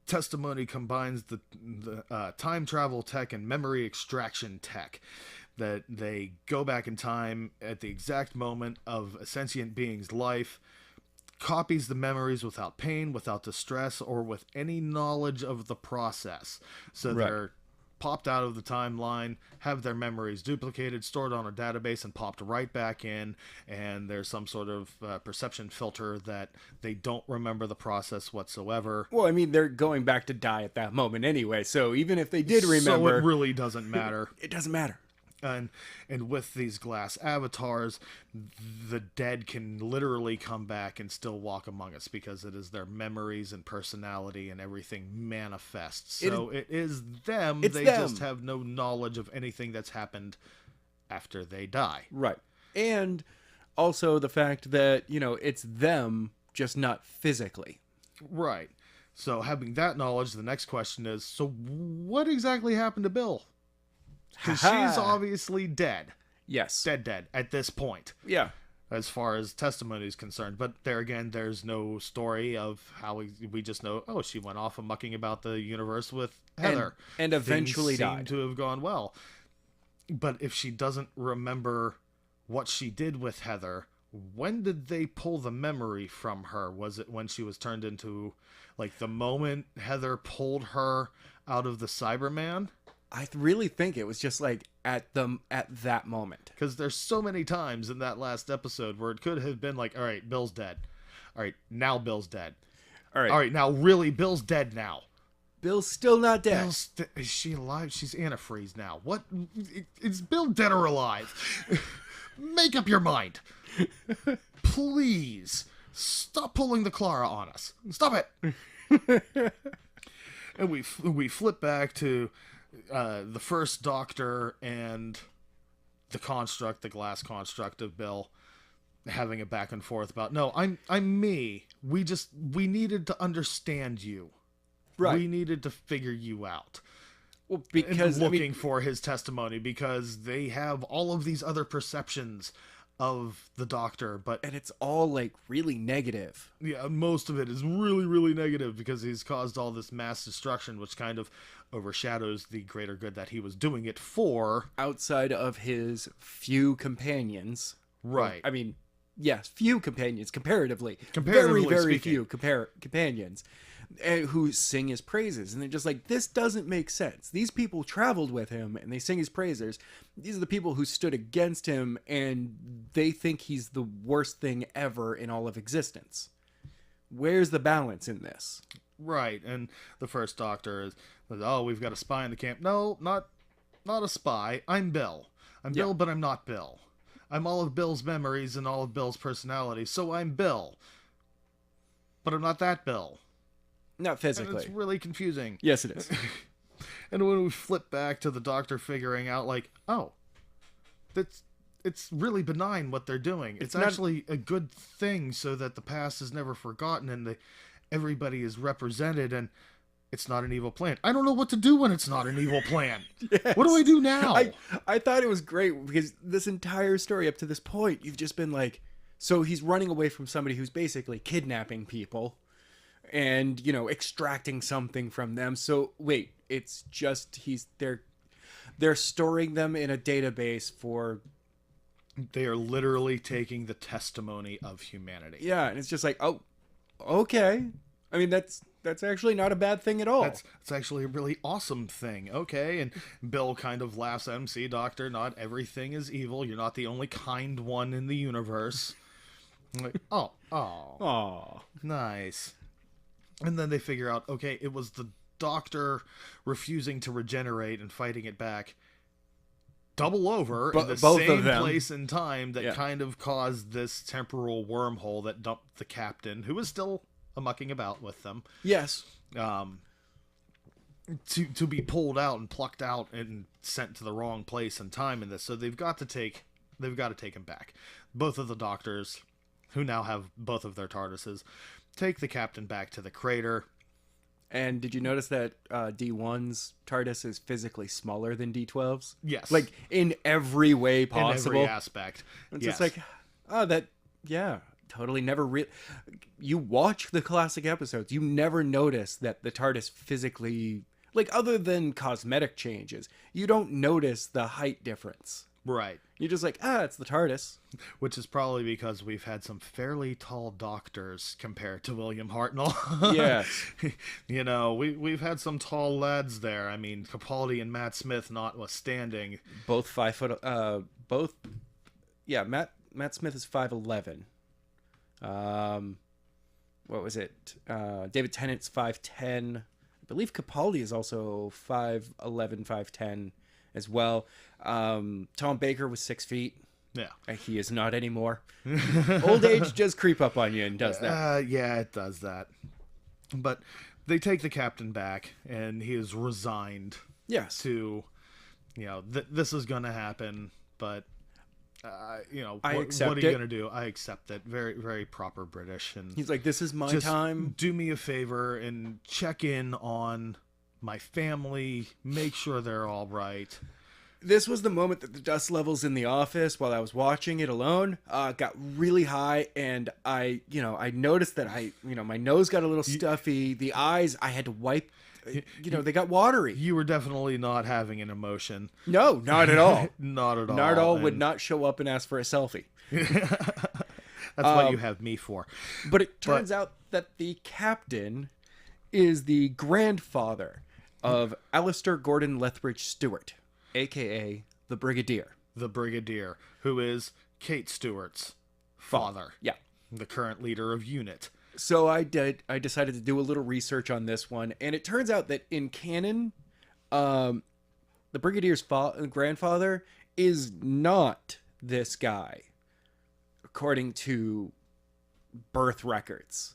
testimony combines the time travel tech and memory extraction tech. That they go back in time at the exact moment of a sentient being's life, copies the memories without pain, without distress, or with any knowledge of the process. So they're popped out of the timeline, have their memories duplicated, stored on a database, and popped right back in. And there's some sort of perception filter that they don't remember the process whatsoever. Well, I mean, they're going back to die at that moment anyway. So even if they did remember, so it really doesn't matter. It doesn't matter. And with these glass avatars, the dead can literally come back and still walk among us, because it is their memories and personality and everything manifests. So it is them. They just have no knowledge of anything that's happened after they die. Right. And also the fact that, it's them, just not physically. Right. So having that knowledge, the next question is, so what exactly happened to Bill? Because she's obviously dead. Yes. Dead at this point. Yeah. As far as testimony is concerned. But there again, there's no story of how we just know, she went off and mucking about the universe with Heather. And eventually Things died. seem to have gone well. But if she doesn't remember what she did with Heather, when did they pull the memory from her? Was it when she was turned into, like, the moment Heather pulled her out of the Cyberman? I really think it was just like at that moment. Because there's so many times in that last episode where it could have been like, all right, Bill's dead. All right, now Bill's dead. All right, now really, Bill's dead now. Bill's still not dead. Is she alive? She's antifreeze now. What? Is Bill dead or alive? Make up your mind. Please. Stop pulling the Clara on us. Stop it. And we flip back to the first Doctor and the glass construct of Bill having a back and forth about, no, I'm me. We needed to understand you. Right. We needed to figure you out. Well, because looking for his testimony, because they have all of these other perceptions of the Doctor, and it's all like really negative. Yeah, most of it is really, really negative, because he's caused all this mass destruction, which kind of overshadows the greater good that he was doing it for. Outside of his few companions. Right. Well, I mean, yes, few companions comparatively. Comparatively very, very speaking. few companions who sing his praises. And they're just like, this doesn't make sense. These people traveled with him and they sing his praises. These are the people who stood against him and they think he's the worst thing ever in all of existence. Where's the balance in this? Right, and the first Doctor is, oh, we've got a spy in the camp. No, not a spy. I'm Bill. I'm Bill, but I'm not Bill. I'm all of Bill's memories and all of Bill's personality, so I'm Bill. But I'm not that Bill. Not And physically. it's really confusing. Yes, it is. And when we flip back to the Doctor figuring out, like, oh, it's really benign what they're doing. It's not- actually a good thing so that the past is never forgotten and everybody is represented, and it's not an evil plan. I don't know what to do when it's not an evil plan. Yes. What do I do now? I thought it was great because this entire story up to this point, you've just been like, so he's running away from somebody who's basically kidnapping people and, you know, extracting something from them. So wait, it's just they're storing them in a database for... They are literally taking the testimony of humanity. Yeah, and it's just like, oh, okay. I mean, that's actually not a bad thing at all. That's actually a really awesome thing. Okay, and Bill kind of laughs at him. See, Doctor, not everything is evil. You're not the only kind one in the universe. I'm like, oh, Aw. nice. And then they figure out, okay, it was the Doctor refusing to regenerate and fighting it back double over in the both of same them. place and time that Yeah. kind of caused this temporal wormhole that dumped the captain, who was still mucking about with them, Yes. to be pulled out and plucked out and sent to the wrong place and time in this. So they've got to take him back. Both of the Doctors, who now have both of their TARDISes, take the captain back to the crater. And did you notice that D1's TARDIS is physically smaller than D12's? Yes. Like, in every way possible. In every aspect. It's Yes. just like, oh, totally never you watch the classic episodes, you never notice that the TARDIS physically, like, other than cosmetic changes, you don't notice the height difference. Right. You're just like, it's the TARDIS. Which is probably because we've had some fairly tall Doctors compared to William Hartnell. Yes. You know, we've had some tall lads there. I mean, Capaldi and Matt Smith notwithstanding. Both 5 foot, Matt Smith is 5'11". What was it? David Tennant's 5'10". I believe Capaldi is also 5'11", 5'10" as well. Tom Baker was 6 feet. Yeah. He is not anymore. Old age does creep up on you and does that. Yeah, it does that. But they take the captain back, and he is resigned Yes. to, you know, this is going to happen, but, you know, I what accept are you it. going to do? I accept it. Very, very proper British. And He's like, this is my just time. do me a favor and check in on my family, make sure they're all right. This was the moment that the dust levels in the office while I was watching it alone got really high, and I noticed that my nose got a little stuffy. The eyes, I had to wipe. They got watery. You were definitely not having an emotion. No, not at all. Not at all. Not at all. Would and not show up and ask for a selfie. That's what you have me for. But it turns out that the captain is the grandfather of Alistair Gordon Lethbridge Stewart, a.k.a. the Brigadier. The Brigadier, who is Kate Stewart's father. Yeah. The current leader of UNIT. So I decided to do a little research on this one, and it turns out that in canon, the Brigadier's grandfather is not this guy, according to birth records.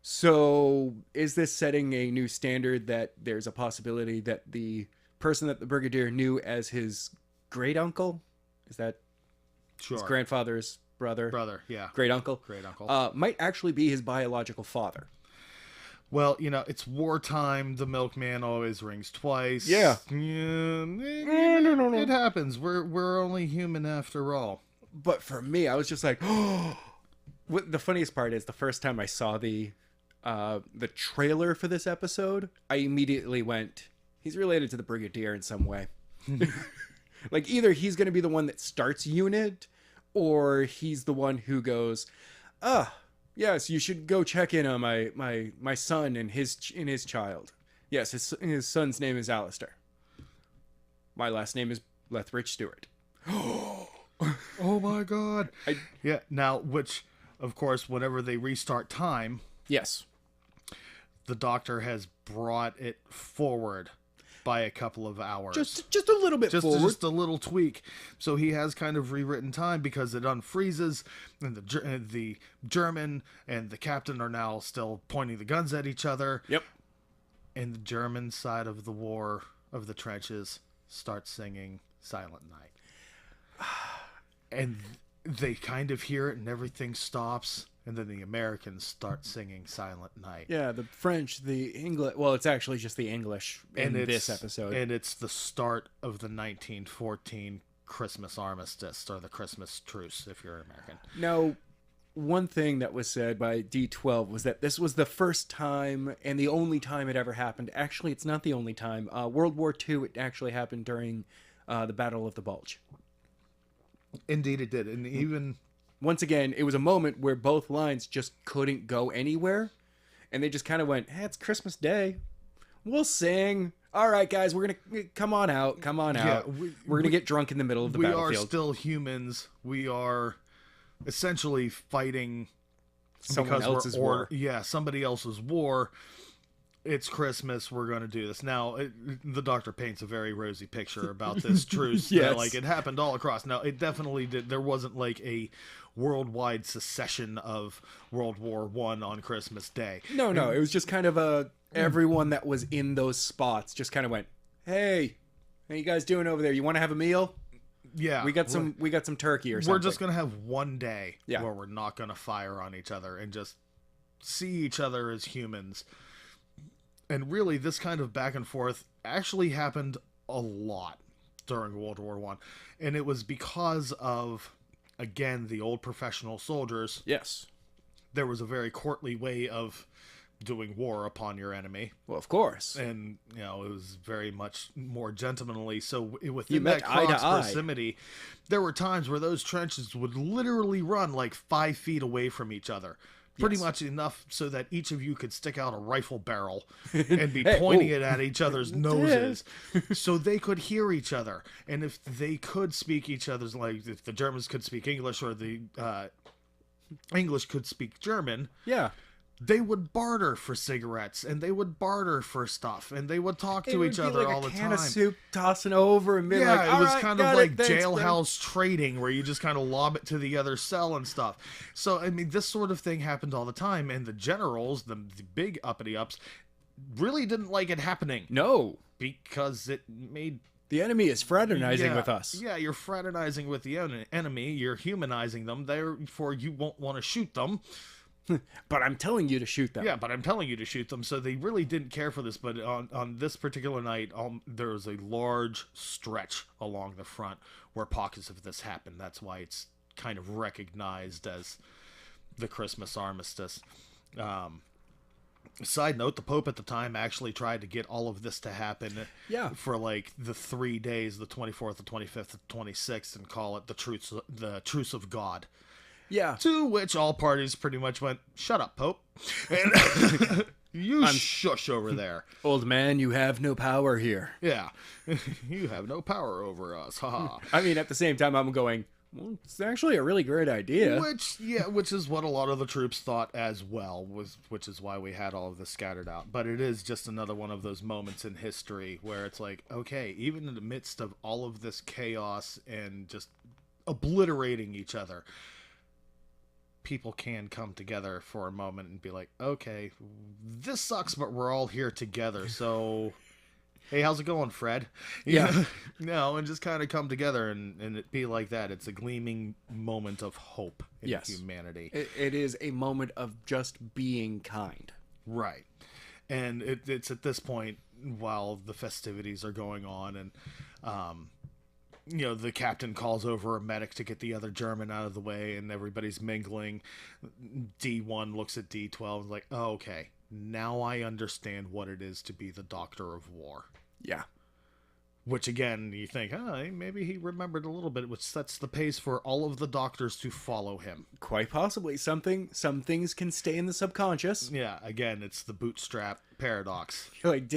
So is this setting a new standard that there's a possibility that the person that the Brigadier knew as his great uncle, is that Sure. his grandfather's brother, yeah. great uncle, might actually be his biological father? Well, you know, it's wartime. The milkman always rings twice. Yeah. It happens. We're only human after all. But for me, I was just like, oh. The funniest part is the first time I saw the trailer for this episode, I immediately went, he's related to the Brigadier in some way. Like, either he's going to be the one that starts UNIT, or he's the one who goes, yes, you should go check in on my son and his child. Yes, his son's name is Alistair. My last name is Lethbridge Stewart. Oh my God. Yeah. Now, which, of course, whenever they restart time, Yes. the Doctor has brought it forward by a couple of hours. Just a little bit forward. Just a little tweak. So he has kind of rewritten time because it unfreezes, and the German and the captain are now still pointing the guns at each other. Yep. And the German side of the war of the trenches starts singing Silent Night. And they kind of hear it and everything stops. And then the Americans start singing Silent Night. Yeah, the French, the English. Well, it's actually just the English in this episode. And it's the start of the 1914 Christmas armistice, or the Christmas truce, if you're American. Now, one thing that was said by D12 was that this was the first time and the only time it ever happened. Actually, it's not the only time. World War II, it actually happened during the Battle of the Bulge. Indeed, it did. And even... Once again, it was a moment where both lines just couldn't go anywhere. And they just kind of went, hey, it's Christmas Day. We'll sing. All right, guys, we're going to come on out. Come on out. We're going to get drunk in the middle of the battlefield. We are still humans. We are essentially fighting someone else's war. Yeah, somebody else's war. It's Christmas. We're going to do this. Now, the Doctor paints a very rosy picture about this truce. Yes. Like, it happened all across. Now, it definitely did. There wasn't like a worldwide secession of World War I on Christmas Day. No. It was just kind of everyone that was in those spots just kind of went, hey, how you guys doing over there? You want to have a meal? Yeah. We got some turkey or something. We're just going to have one day Yeah. where we're not going to fire on each other and just see each other as humans. And really, this kind of back and forth actually happened a lot during World War I. And it was because of, again, the old professional soldiers. Yes. There was a very courtly way of doing war upon your enemy. Well, of course. And, it was very much more gentlemanly. So within You met that eye to cross eye. proximity, there were times where those trenches would literally run like 5 feet away from each other. Pretty much enough so that each of you could stick out a rifle barrel and be pointing it at each other's noses so they could hear each other. And if they could speak each other's, like if the Germans could speak English or the English could speak German, Yeah. they would barter for cigarettes and they would barter for stuff and they would talk to each other all the time. Can of soup tossing over and being like, It was kind of like thanks, jailhouse trading where you just kind of lob it to the other cell and stuff. So, I mean, this sort of thing happened all the time. And the generals, the big uppity-ups, really didn't like it happening. No. Because it made... The enemy is fraternizing with us. Yeah, you're fraternizing with the enemy. You're humanizing them. Therefore, you won't want to shoot them. But I'm telling you to shoot them. Yeah, but I'm telling you to shoot them. So they really didn't care for this. But on this particular night, there was a large stretch along the front where pockets of this happened. That's why it's kind of recognized as the Christmas armistice. Side note, the Pope at the time actually tried to get all of this to happen for like the 3 days, the 24th, the 25th, the 26th, and call it the Truce of God. Yeah. To which all parties pretty much went, shut up, Pope. And you shush over there. Old man, you have no power here. Yeah. You have no power over us. Ha. I mean, at the same time, I'm going, well, it's actually a really great idea. Which is what a lot of the troops thought as well, which is why we had all of this scattered out. But it is just another one of those moments in history where it's like, okay, even in the midst of all of this chaos and just obliterating each other, people can come together for a moment and be like, okay, this sucks, but we're all here together. So, hey, how's it going, Fred? Yeah. And just kind of come together and it be like that. It's a gleaming moment of hope in humanity. It is a moment of just being kind. Right. And it's at this point, while the festivities are going on and, the captain calls over a medic to get the other German out of the way and everybody's mingling. D1 looks at D12 and is like, oh, okay, now I understand what it is to be the Doctor of War. Yeah. Which again, you think, oh, maybe he remembered a little bit, which sets the pace for all of the doctors to follow him. Quite possibly. Some things can stay in the subconscious. Yeah, again, it's the bootstrap paradox. Like,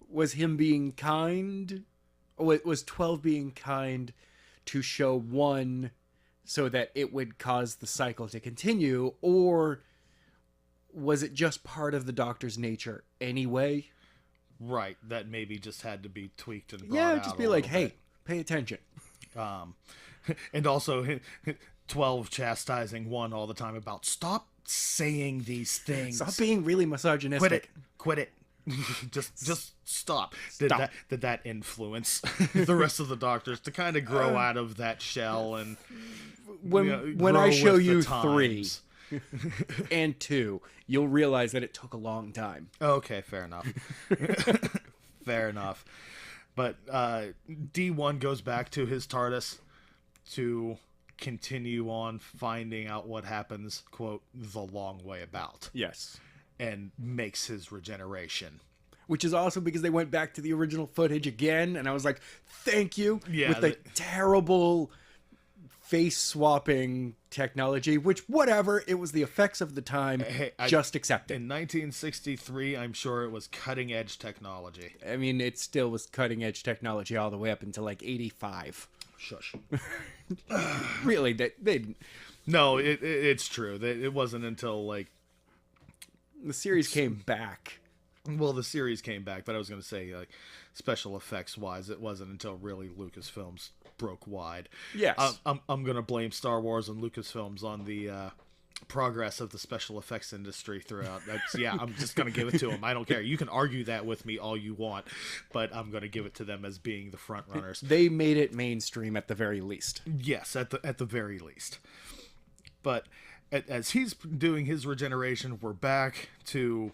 was him being kind? Was 12 being kind to show 1 so that it would cause the cycle to continue, or was it just part of the doctor's nature anyway? Right, that maybe just had to be tweaked and brought out just be a like, little hey, bit. pay attention. And also 12 chastising 1 all the time about stop saying these things. Stop being really misogynistic. Quit it. just stop. Did that influence the rest of the doctors to kind of grow out of that shell and when I grow show with the you 3 times? and 2, you'll realize that it took a long time. Okay, fair enough. Fair enough. But D1 goes back to his TARDIS to continue on finding out what happens, quote, the long way about. Yes. And makes his regeneration. Which is awesome because they went back to the original footage again, and I was like, thank you. Yeah, with the terrible face swapping technology, which whatever, it was the effects of the time. Just accept it. In 1963, I'm sure it was cutting edge technology. I mean, it still was cutting edge technology all the way up until like 85. Shush. Really, they No, it's true. It wasn't until like the series came back. Well, the series came back, but I was going to say, like, special effects wise, it wasn't until really Lucasfilms broke wide. Yes. I'm going to blame Star Wars and Lucasfilms on the progress of the special effects industry throughout. I'm just going to give it to them. I don't care. You can argue that with me all you want, but I'm going to give it to them as being the front runners. They made it mainstream at the very least. Yes, at the very least. But as he's doing his regeneration, we're back to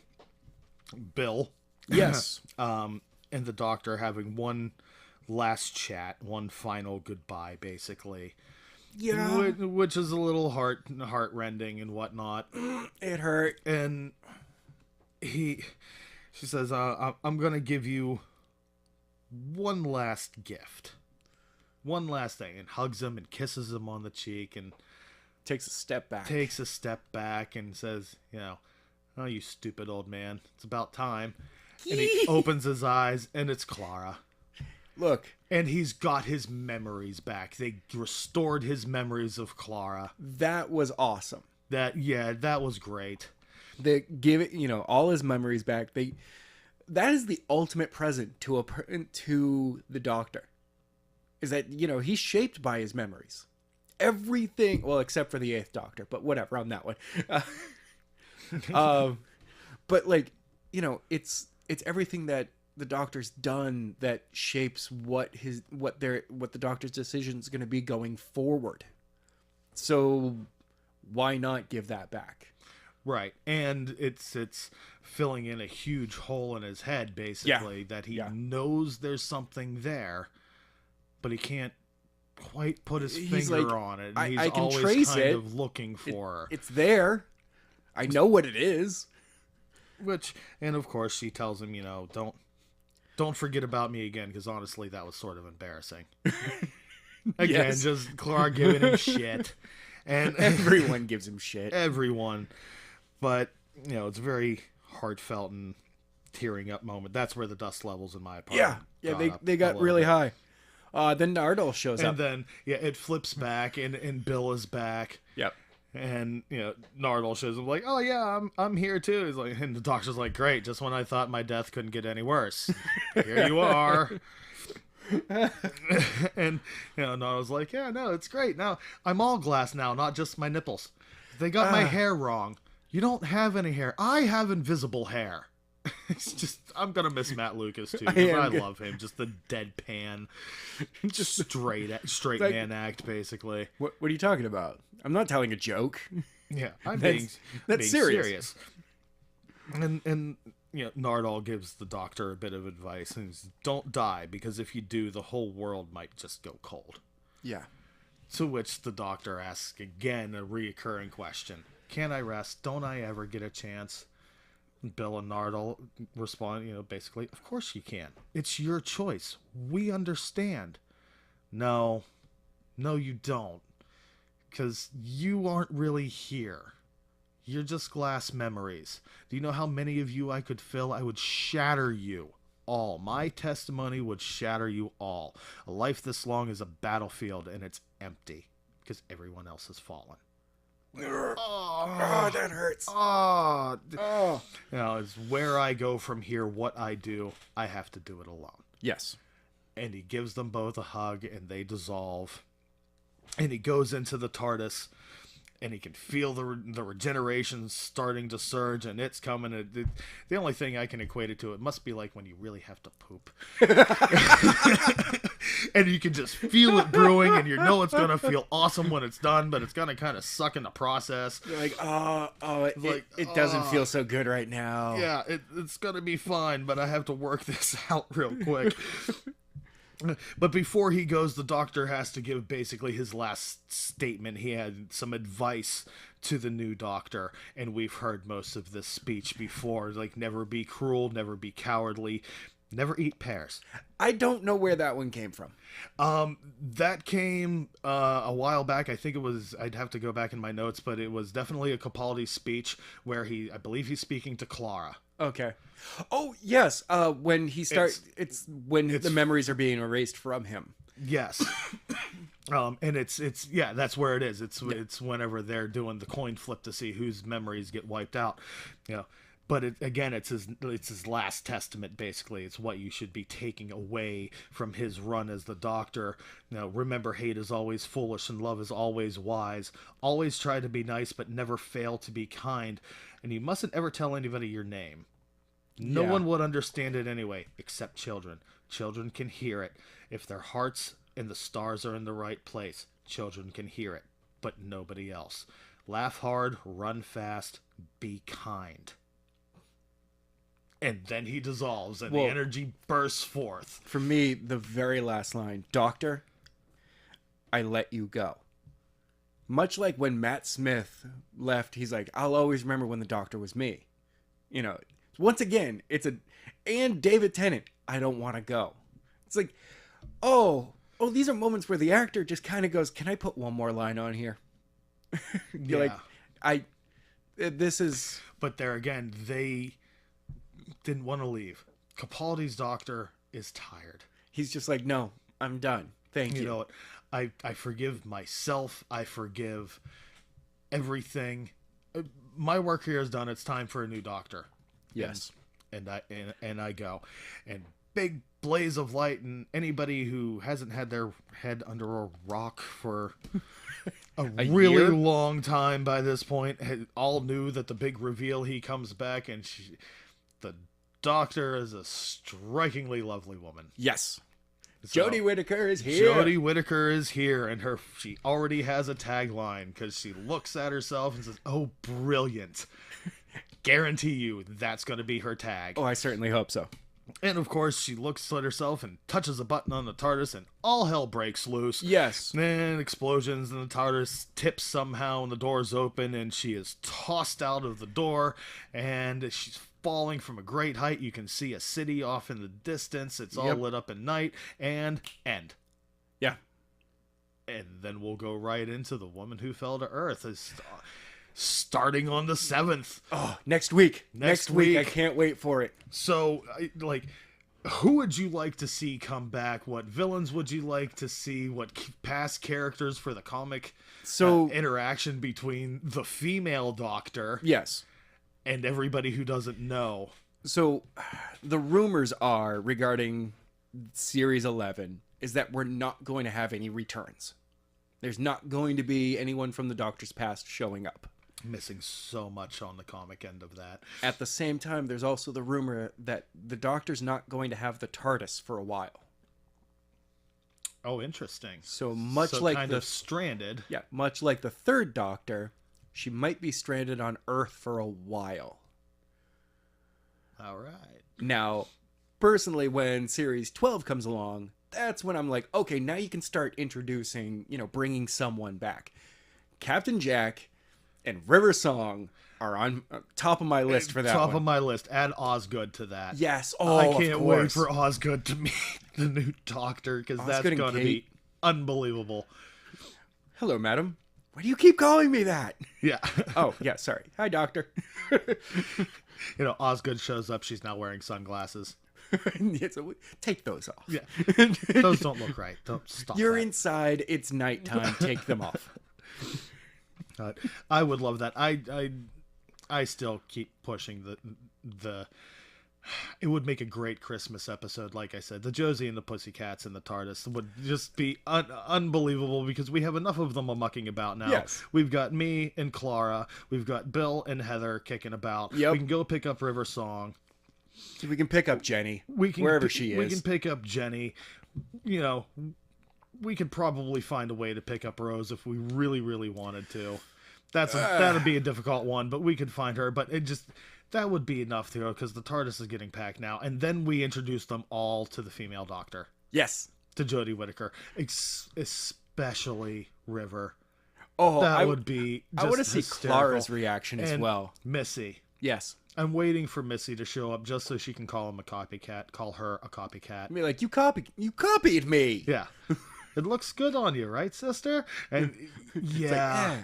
Bill. Yes. And the doctor having one last chat, one final goodbye, basically. Yeah. Which is a little heart-rending and whatnot. It hurt. And she says, I'm going to give you one last gift. One last thing. And hugs him and kisses him on the cheek and takes a step back and says, oh, you stupid old man. It's about time. And he opens his eyes, and it's Clara. Look. And he's got his memories back. They restored his memories of Clara. That was awesome. That was great. They give it, all his memories back. That is the ultimate present to the Doctor. Is that, he's shaped by his memories. Everything, well, except for the 8th Doctor, but whatever on that one. But it's everything that the Doctor's done that shapes what the Doctor's decision is going to be going forward. So why not give that back? Right. And it's filling in a huge hole in his head, basically, that he knows there's something there, but he can't quite put his finger on it. And he's I can always trace kind it. of looking for her. It's there. I know what it is. And of course she tells him, don't forget about me again, because honestly that was sort of embarrassing. Again, just Clara giving him shit. And everyone gives him shit. Everyone. But, it's a very heartfelt and tearing up moment. That's where the dust levels in my apartment they got really high. Then Nardole shows up. And then, it flips back, and Bill is back. Yep. And, Nardole shows up like, oh, yeah, I'm here, too. He's like, and the Doctor's like, great, just when I thought my death couldn't get any worse. Here you are. And, Nardole's like, yeah, no, it's great. Now, I'm all glass now, not just my nipples. They got my hair wrong. You don't have any hair. I have invisible hair. It's just, I'm gonna miss Matt Lucas too. I love him. Just the deadpan, just straight man act, basically. What are you talking about? I'm not telling a joke. Yeah, I'm being serious. And Nardole gives the Doctor a bit of advice, and he's, don't die, because if you do, the whole world might just go cold. Yeah. To which the Doctor asks again a reoccurring question: can I rest? Don't I ever get a chance? Bill and Nardole respond, basically, of course you can. It's your choice. We understand. No, you don't. Because you aren't really here. You're just glass memories. Do you know how many of you I could fill? I would shatter you all. My testimony would shatter you all. A life this long is a battlefield, and it's empty because everyone else has fallen. Oh, that hurts. Oh. It's where I go from here, what I do. I have to do it alone. Yes. And he gives them both a hug, and they dissolve. And he goes into the TARDIS, and he can feel the regeneration starting to surge, and it's coming. The only thing I can equate it to, it must be like when you really have to poop. And you can just feel it brewing, and you know it's going to feel awesome when it's done, but it's going to kind of suck in the process. You're like, it doesn't feel so good right now. Yeah, it's going to be fine, but I have to work this out real quick. But before he goes, the Doctor has to give basically his last statement. He had some advice to the new Doctor, and we've heard most of this speech before, like never be cruel, never be cowardly, never eat pears. I don't know where that one came from. That came a while back. I think it was, I'd have to go back in my notes, but it was definitely a Capaldi speech where I believe he's speaking to Clara. Okay. Oh, yes. When he starts, it's when the memories are being erased from him. Yes. And it's that's where it is. It's whenever they're doing the coin flip to see whose memories get wiped out, But it's his last testament, basically. It's what you should be taking away from his run as the Doctor. Remember, hate is always foolish and love is always wise. Always try to be nice, but never fail to be kind. And you mustn't ever tell anybody your name. No one would understand it anyway, except children. Children can hear it. If their hearts and the stars are in the right place, children can hear it, but nobody else. Laugh hard, run fast, be kind. And then he dissolves, and the energy bursts forth. For me, the very last line, Doctor, I let you go. Much like when Matt Smith left, he's like, I'll always remember when the Doctor was me. Once again, and David Tennant, I don't want to go. It's like, these are moments where the actor just kind of goes, can I put one more line on here? You're like, this is... But there again, they didn't want to leave. Capaldi's Doctor is tired. He's just like, no, I'm done. Thank you. You know what? I forgive myself. I forgive everything. My work here is done. It's time for a new Doctor. Yes. And I go. And big blaze of light, and anybody who hasn't had their head under a rock for a really year? long time by this point all knew that the big reveal, he comes back, and the Doctor is a strikingly lovely woman. Yes. So, Jodie Whittaker is here. Jodie Whittaker is here, and she already has a tagline because she looks at herself and says, "Oh, brilliant." Guarantee you that's going to be her tag. Oh, I certainly hope so. And of course, she looks at herself and touches a button on the TARDIS, and all hell breaks loose. Yes. And explosions, and the TARDIS tips somehow, and the doors open, and she is tossed out of the door, and she's falling from a great height. You can see a city off in the distance. It's all lit up at night, and end. Yeah. And then we'll go right into The Woman Who Fell to Earth. Starting on the 7th. Oh, next week. Next week. I can't wait for it. So, who would you like to see come back? What villains would you like to see? What past characters for the comic interaction between the female Doctor? Yes. And everybody who doesn't know. So, the rumors are regarding Series 11 is that we're not going to have any returns. There's not going to be anyone from the Doctor's past showing up. Missing so much on the comic end of that. At the same time, there's also the rumor that the Doctor's not going to have the TARDIS for a while. Oh, interesting. So like kind of stranded. Yeah, much like the third Doctor, she might be stranded on Earth for a while. All right. Now, personally, when Series 12 comes along, that's when I'm like, okay, now you can start introducing, bringing someone back. Captain Jack and River Song are on top of my list for that Top one. of my list. Add Osgood to that. Yes. Oh, I of can't wait course. for Osgood to meet the new Doctor, because that's Osgood and going to be Kate. unbelievable. Hello, madam. Why do you keep calling me that? Yeah. Oh, yeah, sorry. Hi, doctor. You know, Osgood shows up. She's now wearing sunglasses. Take those off. Yeah. Those don't look right. Don't stop. You're that. inside. It's nighttime. Take them off. I would love that. I still keep pushing the. It would make a great Christmas episode. Like I said, the Josie and the Pussycats and the TARDIS would just be unbelievable, because we have enough of them mucking about now. Yes. We've got me and Clara. We've got Bill and Heather kicking about. Yep. We can go pick up River Song. We can pick up Jenny We can wherever she is. We can pick up Jenny. You know, we could probably find a way to pick up Rose if we really, really wanted to. That'd be a difficult one, but we could find her. But that would be enough, though, because the TARDIS is getting packed now. And then we introduce them all to the female Doctor, Yes. to Jodie Whittaker, especially River. Oh, That would be just I want to see hysterical. Clara's reaction as And well. Missy. Yes. I'm waiting for Missy to show up just so she can call her a copycat. Be like, you copied me. Yeah. It looks good on you, right, sister? And yeah,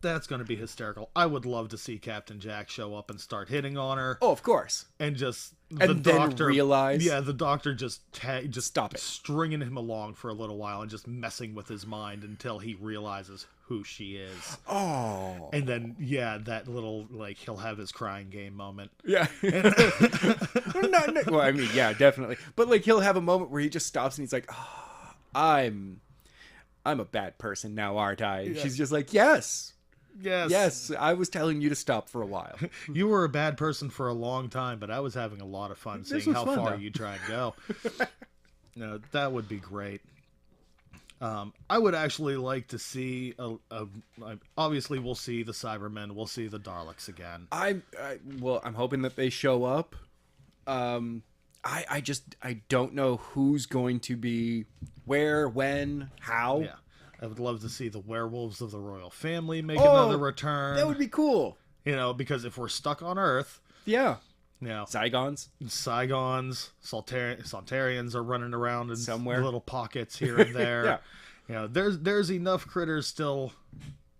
that's going to be hysterical. I would love to see Captain Jack show up and start hitting on her. Oh, of course. And just And then realize. Yeah, the Doctor just Stop it. stringing him along for a little while and just messing with his mind until he realizes who she is. Oh. And then, yeah, that little, like, he'll have his crying game moment. Yeah. Well, I mean, yeah, definitely. But like, he'll have a moment where he just stops and he's like, "Oh, I'm a bad person now, aren't I?" And she's just like, "Yes, yes. I was telling you to stop for a while." You were a bad person for a long time, but I was having a lot of fun seeing was how fun, far though. you try and go. No, that would be great. I would actually like to see obviously we'll see the Cybermen, we'll see the Daleks again. I'm hoping that they show up. I don't know who's going to be where, when, how. Yeah, I would love to see the werewolves of the royal family make another return. That would be cool. You know, because if we're stuck on Earth, Yeah. you know, Zygons. Saigons, Saltarians are running around in Somewhere. little pockets here and there. Yeah. You know, there's enough critters still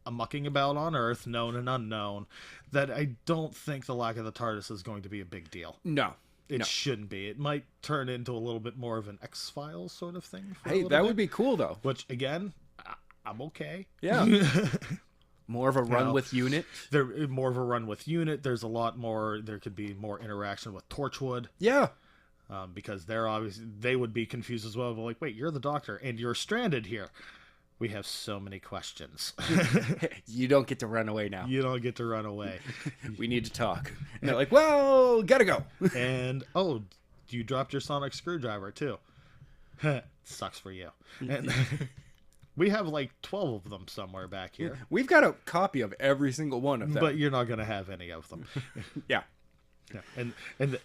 mucking about on Earth, known and unknown, that I don't think the lack of the TARDIS is going to be a big deal. No. It shouldn't be. It might turn into a little bit more of an X-Files sort of thing. Hey, that would be cool though. Which, again, I'm okay. Yeah. More of a run with Unit. They're more of a run with Unit. There's a lot more. There could be more interaction with Torchwood. Yeah. Because they would be confused as well. But like, wait, you're the Doctor and you're stranded here. We have so many questions. You don't get to run away now. You don't get to run away. We need to talk. And they're like, well, gotta go. And you dropped your sonic screwdriver too. Sucks for you. And we have like 12 of them somewhere back here. We've got a copy of every single one of them. But you're not going to have any of them. Yeah. Yeah.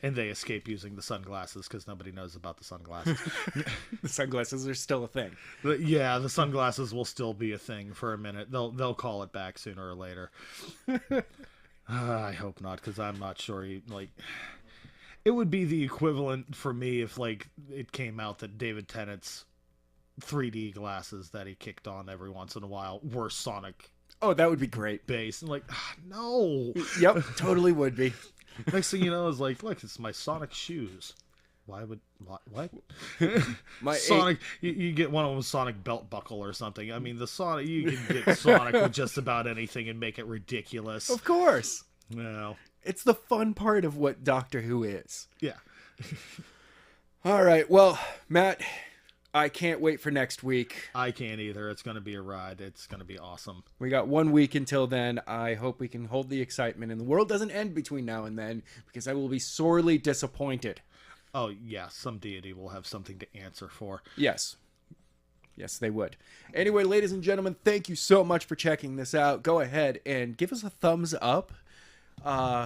And they escape using the sunglasses because nobody knows about the sunglasses. The sunglasses are still a thing. But yeah, the sunglasses will still be a thing for a minute. They'll call it back sooner or later. I hope not, because I'm not sure. It would be the equivalent for me if like it came out that David Tennant's 3D glasses that he kicked on every once in a while were Sonic Oh, that would be great. based. And no. Yep, totally would be. Next thing you know is like, look, it's my Sonic shoes. What? My Sonic, you get one of them Sonic belt buckle or something. I mean, you can get Sonic with just about anything and make it ridiculous. Of course. No. It's the fun part of what Doctor Who is. Yeah. All right. Well, Matt, I can't wait for next week. I can't either. It's going to be a ride. It's going to be awesome. We got 1 week until then. I hope we can hold the excitement and the world doesn't end between now and then, because I will be sorely disappointed. Oh, yeah. Some deity will have something to answer for. Yes. Yes, they would. Anyway, ladies and gentlemen, thank you so much for checking this out. Go ahead and give us a thumbs up.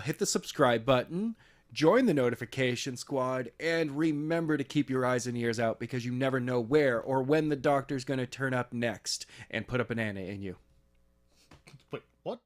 Hit the subscribe button. Join the notification squad, and remember to keep your eyes and ears out, because you never know where or when the Doctor's going to turn up next and put a banana in you. Wait. What?